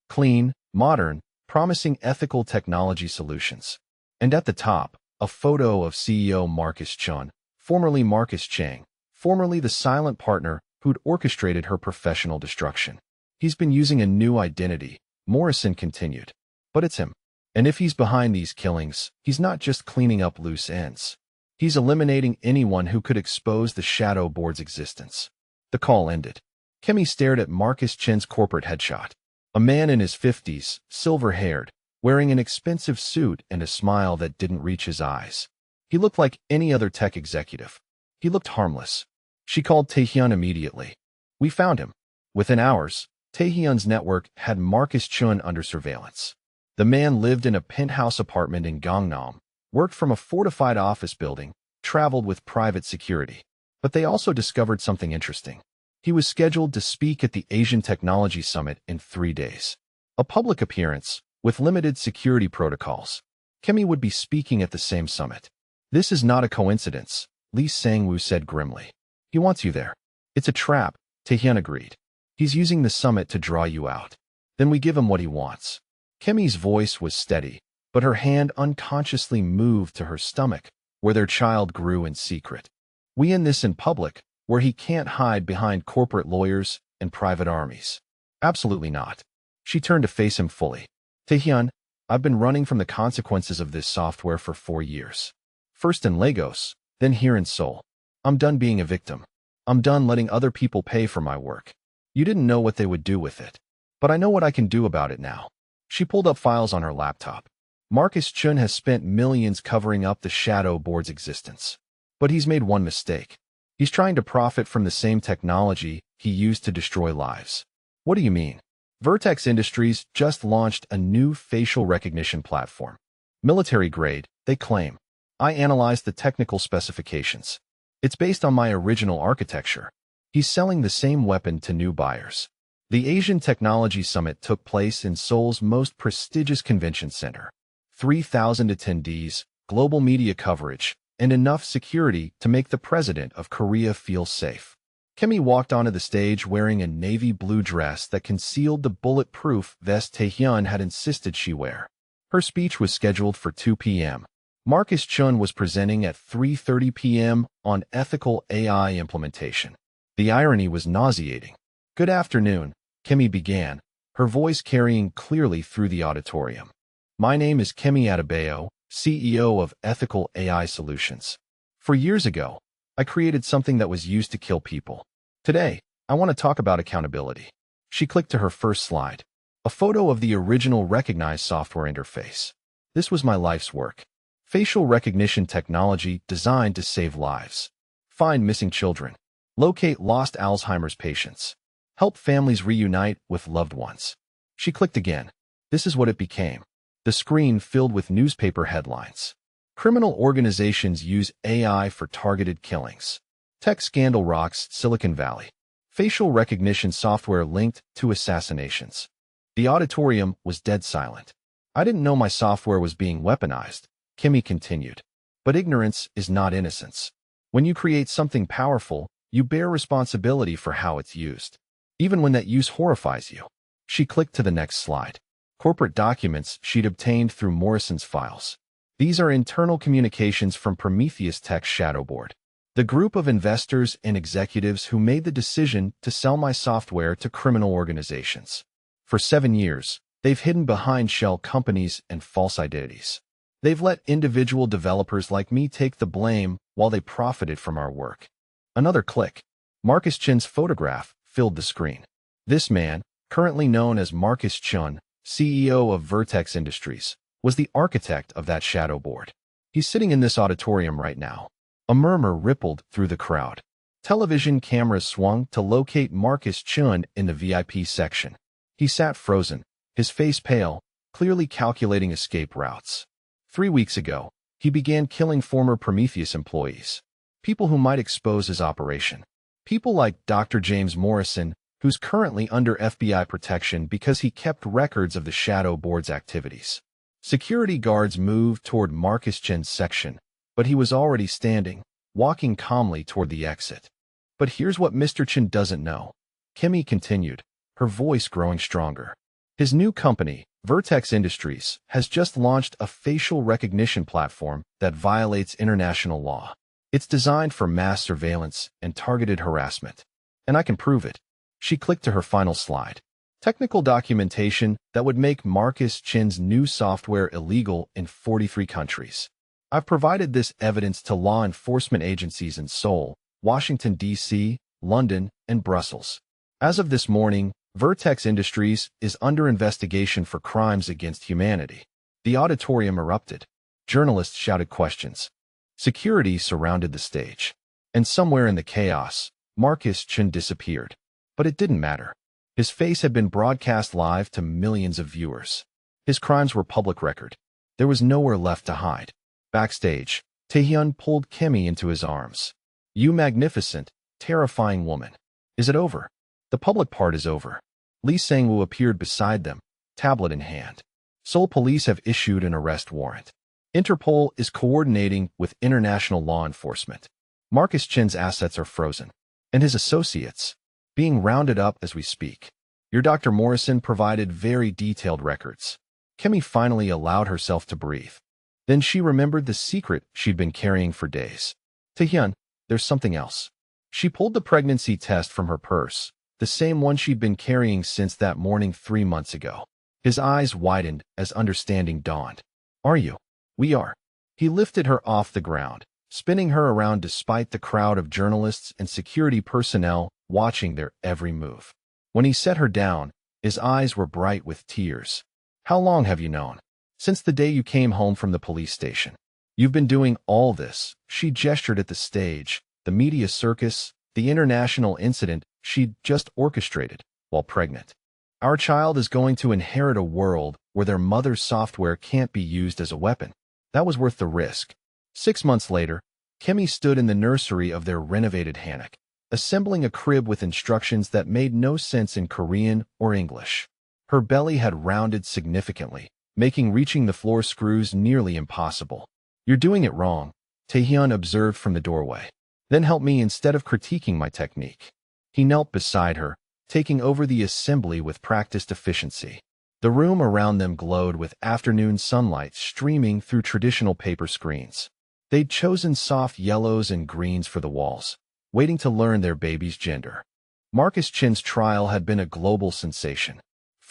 Clean, modern, promising ethical technology solutions. And at the top, a photo of CEO Marcus Chun, formerly Marcus Chang, formerly the silent partner who'd orchestrated her professional destruction. He's been using a new identity, Morrison continued. But it's him. And if he's behind these killings, he's not just cleaning up loose ends. He's eliminating anyone who could expose the shadow board's existence. The call ended. Kemi stared at Marcus Chen's corporate headshot. A man in his 50s, silver-haired, wearing an expensive suit and a smile that didn't reach his eyes. He looked like any other tech executive. He looked harmless. She called Taehyun immediately. We found him. Within hours, Taehyun's network had Marcus Chun under surveillance. The man lived in a penthouse apartment in Gangnam, worked from a fortified office building, traveled with private security. But they also discovered something interesting. He was scheduled to speak at the Asian Technology Summit in 3 days. A public appearance, with limited security protocols. Kemi would be speaking at the same summit. This is not a coincidence, Lee Sang-woo said grimly. He wants you there. It's a trap, Taehyun agreed. He's using the summit to draw you out. Then we give him what he wants. Kemi's voice was steady, but her hand unconsciously moved to her stomach, where their child grew in secret. We end this in public, where he can't hide behind corporate lawyers and private armies. Absolutely not. She turned to face him fully. Taehyun, I've been running from the consequences of this software for 4 years. First in Lagos, then here in Seoul. I'm done being a victim. I'm done letting other people pay for my work. You didn't know what they would do with it. But I know what I can do about it now. She pulled up files on her laptop. Marcus Chun has spent millions covering up the shadow board's existence. But he's made one mistake. He's trying to profit from the same technology he used to destroy lives. What do you mean? Vertex Industries just launched a new facial recognition platform. Military grade, they claim. I analyzed the technical specifications. It's based on my original architecture. He's selling the same weapon to new buyers. The Asian Technology Summit took place in Seoul's most prestigious convention center. 3,000 attendees, global media coverage, and enough security to make the president of Korea feel safe. Kemi walked onto the stage wearing a navy blue dress that concealed the bulletproof vest Taehyun had insisted she wear. Her speech was scheduled for 2 p.m. Marcus Chun was presenting at 3:30 p.m. on ethical AI implementation. The irony was nauseating. Good afternoon, Kemi began, her voice carrying clearly through the auditorium. My name is Kemi Adebayo, CEO of Ethical AI Solutions. 4 years ago, I created something that was used to kill people. Today, I want to talk about accountability. She clicked to her first slide. A photo of the original recognized software interface. This was my life's work. Facial recognition technology designed to save lives. Find missing children. Locate lost Alzheimer's patients. Help families reunite with loved ones. She clicked again. This is what it became. The screen filled with newspaper headlines. Criminal organizations use AI for targeted killings. Tech scandal rocks Silicon Valley. Facial recognition software linked to assassinations. The auditorium was dead silent. I didn't know my software was being weaponized, Kemi continued. But ignorance is not innocence. When you create something powerful, you bear responsibility for how it's used, even when that use horrifies you. She clicked to the next slide. Corporate documents she'd obtained through Morrison's files. These are internal communications from Prometheus Tech's shadow board, the group of investors and executives who made the decision to sell my software to criminal organizations. For 7 years, they've hidden behind shell companies and false identities. They've let individual developers like me take the blame while they profited from our work. Another click. Marcus Chin's photograph filled the screen. This man, currently known as Marcus Chun, CEO of Vertex Industries, was the architect of that shadow board. He's sitting in this auditorium right now. A murmur rippled through the crowd. Television cameras swung to locate Marcus Chun in the VIP section. He sat frozen, his face pale, clearly calculating escape routes. 3 weeks ago, he began killing former Prometheus employees, people who might expose his operation. People like Dr. James Morrison, who's currently under FBI protection because he kept records of the shadow board's activities. Security guards moved toward Marcus Chin's section, but he was already standing, walking calmly toward the exit. But here's what Mr. Chin doesn't know. Kemi continued, her voice growing stronger. His new company, Vertex Industries, has just launched a facial recognition platform that violates international law. It's designed for mass surveillance and targeted harassment. And I can prove it. She clicked to her final slide. Technical documentation that would make Marcus Chin's new software illegal in 43 countries. I've provided this evidence to law enforcement agencies in Seoul, Washington, D.C., London, and Brussels. As of this morning, Vertex Industries is under investigation for crimes against humanity. The auditorium erupted. Journalists shouted questions. Security surrounded the stage. And somewhere in the chaos, Marcus Chin disappeared. But it didn't matter. His face had been broadcast live to millions of viewers. His crimes were public record. There was nowhere left to hide. Backstage, Taehyun pulled Kemi into his arms. You magnificent, terrifying woman. Is it over? The public part is over. Lee Sang-woo appeared beside them, tablet in hand. Seoul police have issued an arrest warrant. Interpol is coordinating with international law enforcement. Marcus Chin's assets are frozen, and his associates being rounded up as we speak. Your Dr. Morrison provided very detailed records. Kemi finally allowed herself to breathe. Then she remembered the secret she'd been carrying for days. Taehyun, there's something else. She pulled the pregnancy test from her purse, the same one she'd been carrying since that morning 3 months ago. His eyes widened as understanding dawned. Are you? We are. He lifted her off the ground, spinning her around despite the crowd of journalists and security personnel watching their every move. When he set her down, his eyes were bright with tears. How long have you known? Since the day you came home from the police station. You've been doing all this. She gestured at the stage, the media circus, the international incident she'd just orchestrated while pregnant. Our child is going to inherit a world where their mother's software can't be used as a weapon. That was worth the risk. 6 months later, Kemi stood in the nursery of their renovated Hanok, assembling a crib with instructions that made no sense in Korean or English. Her belly had rounded significantly, making reaching the floor screws nearly impossible. You're doing it wrong, Taehyun observed from the doorway. Then help me instead of critiquing my technique. He knelt beside her, taking over the assembly with practiced efficiency. The room around them glowed with afternoon sunlight streaming through traditional paper screens. They'd chosen soft yellows and greens for the walls, waiting to learn their baby's gender. Marcus Chin's trial had been a global sensation.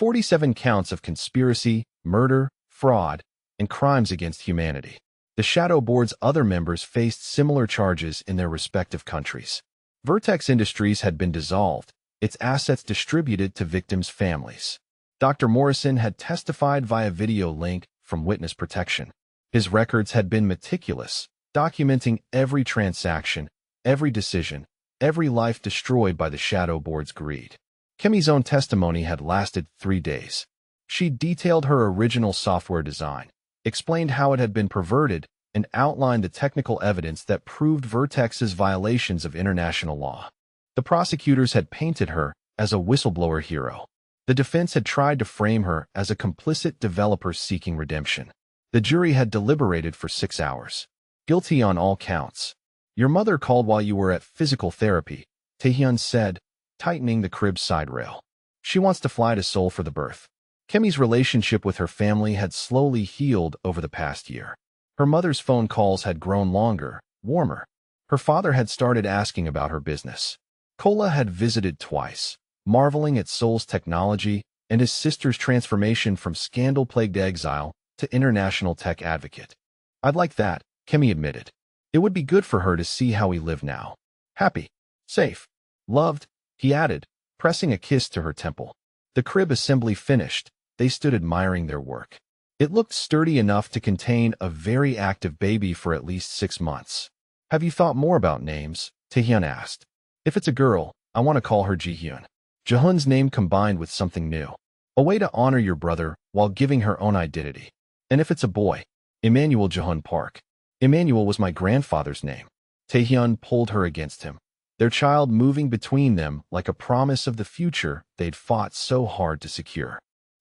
47 counts of conspiracy, murder, fraud, and crimes against humanity. The Shadow Board's other members faced similar charges in their respective countries. Vertex Industries had been dissolved, its assets distributed to victims' families. Dr. Morrison had testified via video link from witness protection. His records had been meticulous, documenting every transaction, every decision, every life destroyed by the Shadow Board's greed. Kemi's own testimony had lasted 3 days. She detailed her original software design, explained how it had been perverted, and outlined the technical evidence that proved Vertex's violations of international law. The prosecutors had painted her as a whistleblower hero. The defense had tried to frame her as a complicit developer seeking redemption. The jury had deliberated for 6 hours. Guilty on all counts. Your mother called while you were at physical therapy, Taehyun said, tightening the crib's side rail. She wants to fly to Seoul for the birth. Kemi's relationship with her family had slowly healed over the past year. Her mother's phone calls had grown longer, warmer. Her father had started asking about her business. Kola had visited twice, marveling at Seoul's technology and his sister's transformation from scandal-plagued exile to international tech advocate. I'd like that, Kemi admitted. It would be good for her to see how we live now. Happy, safe, loved, he added, pressing a kiss to her temple. The crib assembly finished, they stood admiring their work. It looked sturdy enough to contain a very active baby for at least 6 months. Have you thought more about names? Taehyun asked. If it's a girl, I want to call her Jihyun. Jehun's name combined with something new. A way to honor your brother while giving her own identity. And if it's a boy, Emmanuel Jehun Park. Emmanuel was my grandfather's name. Taehyun pulled her against him, their child moving between them like a promise of the future they'd fought so hard to secure.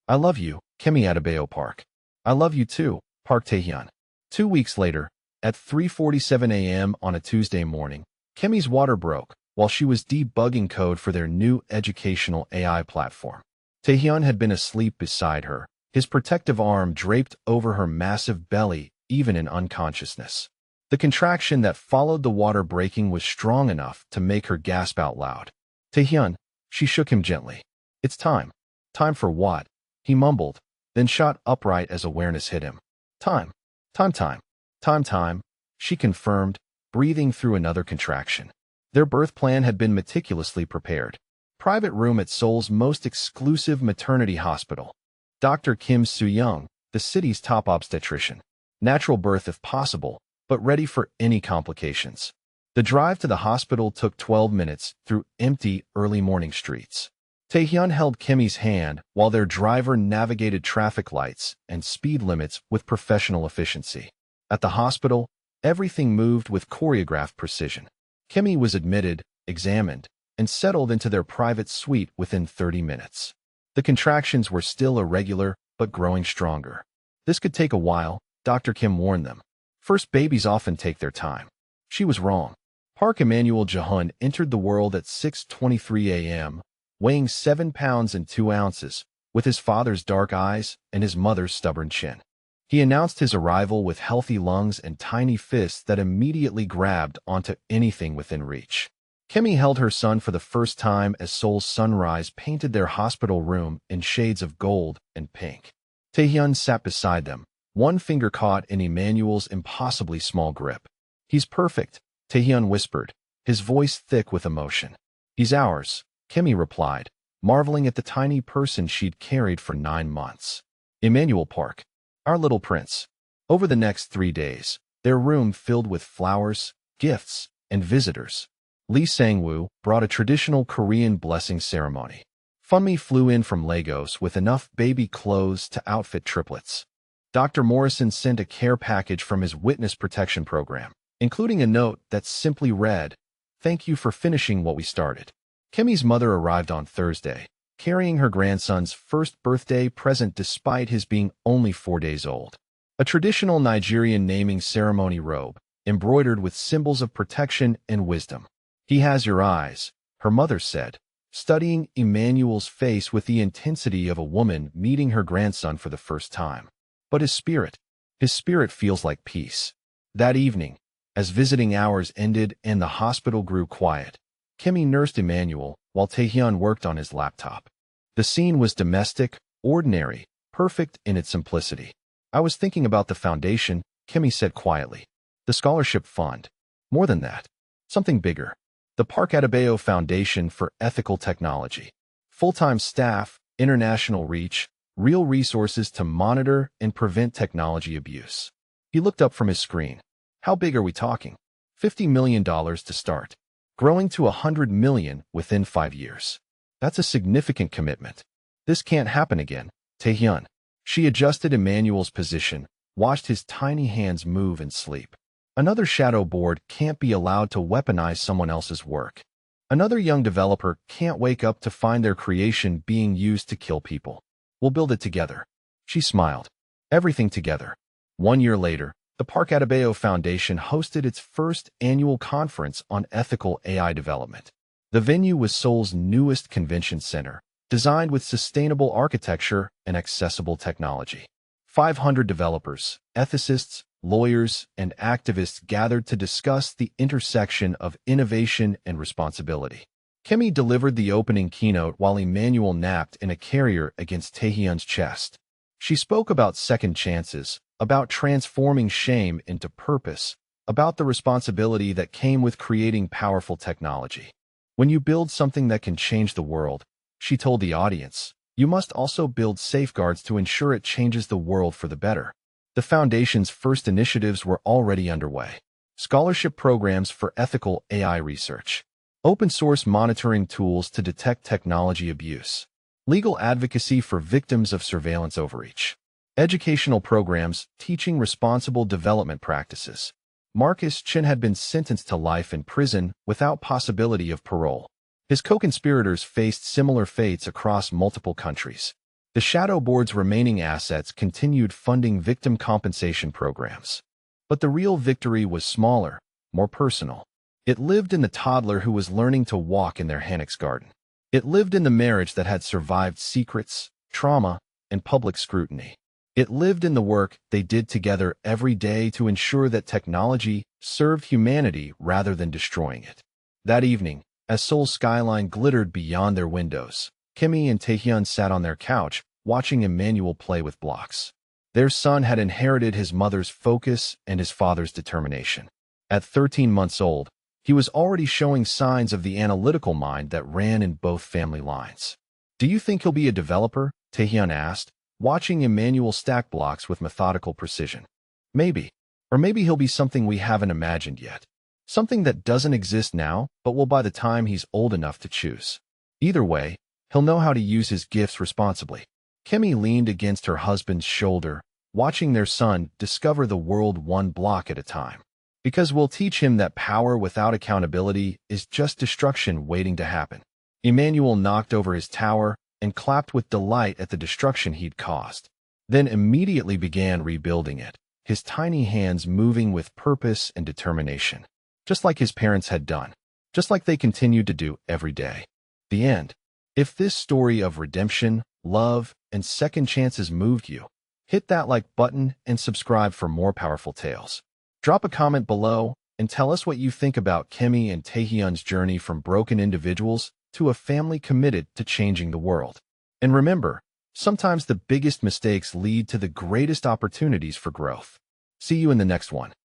I love you, Kemi Adebayo Park. I love you too, Park Taehyun. 2 weeks later, at 3:47 a.m. on a Tuesday morning, Kemi's water broke while she was debugging code for their new educational AI platform. Taehyun had been asleep beside her, his protective arm draped over her massive belly even in unconsciousness. The contraction that followed the water breaking was strong enough to make her gasp out loud. Taehyun, she shook him gently. It's time. Time for what? He mumbled, then shot upright as awareness hit him. Time. Time, she confirmed, breathing through another contraction. Their birth plan had been meticulously prepared. Private room at Seoul's most exclusive maternity hospital. Dr. Kim Soo-young, the city's top obstetrician. Natural birth if possible, but ready for any complications. The drive to the hospital took 12 minutes through empty, early morning streets. Taehyun held Kemi's hand while their driver navigated traffic lights and speed limits with professional efficiency. At the hospital, everything moved with choreographed precision. Kemi was admitted, examined, and settled into their private suite within 30 minutes. The contractions were still irregular, but growing stronger. This could take a while, Dr. Kim warned them. First babies often take their time. She was wrong. Park Emmanuel Jehun entered the world at 6:23 a.m., weighing 7 pounds and 2 ounces, with his father's dark eyes and his mother's stubborn chin. He announced his arrival with healthy lungs and tiny fists that immediately grabbed onto anything within reach. Kemi held her son for the first time as Seoul's sunrise painted their hospital room in shades of gold and pink. Taehyun sat beside them, one finger caught in Emmanuel's impossibly small grip. He's perfect, Taehyun whispered, his voice thick with emotion. He's ours, Kemi replied, marveling at the tiny person she'd carried for 9 months. Emmanuel Park. Our little prince. Over the next 3 days, their room filled with flowers, gifts, and visitors. Lee Sang-woo brought a traditional Korean blessing ceremony. Funmi flew in from Lagos with enough baby clothes to outfit triplets. Dr. Morrison sent a care package from his witness protection program, including a note that simply read, "Thank you for finishing what we started." Kemi's mother arrived on Thursday, carrying her grandson's first birthday present despite his being only 4 days old. A traditional Nigerian naming ceremony robe, embroidered with symbols of protection and wisdom. He has your eyes, her mother said, studying Emmanuel's face with the intensity of a woman meeting her grandson for the first time. But his spirit feels like peace. That evening, as visiting hours ended and the hospital grew quiet, Kemi nursed Emmanuel while Taehyun worked on his laptop. The scene was domestic, ordinary, perfect in its simplicity. I was thinking about the foundation, Kimmy said quietly. The scholarship fund. More than that. Something bigger. The Park Adebayo Foundation for Ethical Technology. Full-time staff, international reach, real resources to monitor and prevent technology abuse. He looked up from his screen. How big are we talking? $50 million to start. Growing to $100 million within 5 years. That's a significant commitment. This can't happen again, Taehyun. She adjusted Emmanuel's position, watched his tiny hands move and sleep. Another shadow board can't be allowed to weaponize someone else's work. Another young developer can't wake up to find their creation being used to kill people. We'll build it together. She smiled. Everything together. 1 year later, the Park Adebayo Foundation hosted its first annual conference on ethical AI development. The venue was Seoul's newest convention center, designed with sustainable architecture and accessible technology. 500 developers, ethicists, lawyers, and activists gathered to discuss the intersection of innovation and responsibility. Kimmy delivered the opening keynote while Emmanuel napped in a carrier against Taehyun's chest. She spoke about second chances, about transforming shame into purpose, about the responsibility that came with creating powerful technology. When you build something that can change the world, she told the audience, you must also build safeguards to ensure it changes the world for the better. The Foundation's first initiatives were already underway. Scholarship programs for ethical AI research. Open-source monitoring tools to detect technology abuse. Legal advocacy for victims of surveillance overreach. Educational programs teaching responsible development practices. Marcus Chin had been sentenced to life in prison without possibility of parole. His co-conspirators faced similar fates across multiple countries. The Shadow Board's remaining assets continued funding victim compensation programs. But the real victory was smaller, more personal. It lived in the toddler who was learning to walk in their Hannock's garden. It lived in the marriage that had survived secrets, trauma, and public scrutiny. It lived in the work they did together every day to ensure that technology served humanity rather than destroying it. That evening, as Seoul's skyline glittered beyond their windows, Kimmy and Taehyun sat on their couch, watching Emmanuel play with blocks. Their son had inherited his mother's focus and his father's determination. At 13 months old, he was already showing signs of the analytical mind that ran in both family lines. Do you think he'll be a developer? Taehyun asked, watching Emmanuel stack blocks with methodical precision. Maybe. Or maybe he'll be something we haven't imagined yet. Something that doesn't exist now, but will by the time he's old enough to choose. Either way, he'll know how to use his gifts responsibly. Kimmy leaned against her husband's shoulder, watching their son discover the world one block at a time. Because we'll teach him that power without accountability is just destruction waiting to happen. Emmanuel knocked over his tower and clapped with delight at the destruction he'd caused, then immediately began rebuilding it, his tiny hands moving with purpose and determination, just like his parents had done, just like they continued to do every day. The end. If this story of redemption, love, and second chances moved you, hit that like button and subscribe for more powerful tales. Drop a comment below and tell us what you think about Kimmy and Taehyun's journey from broken individuals to a family committed to changing the world. And remember, sometimes the biggest mistakes lead to the greatest opportunities for growth. See you in the next one.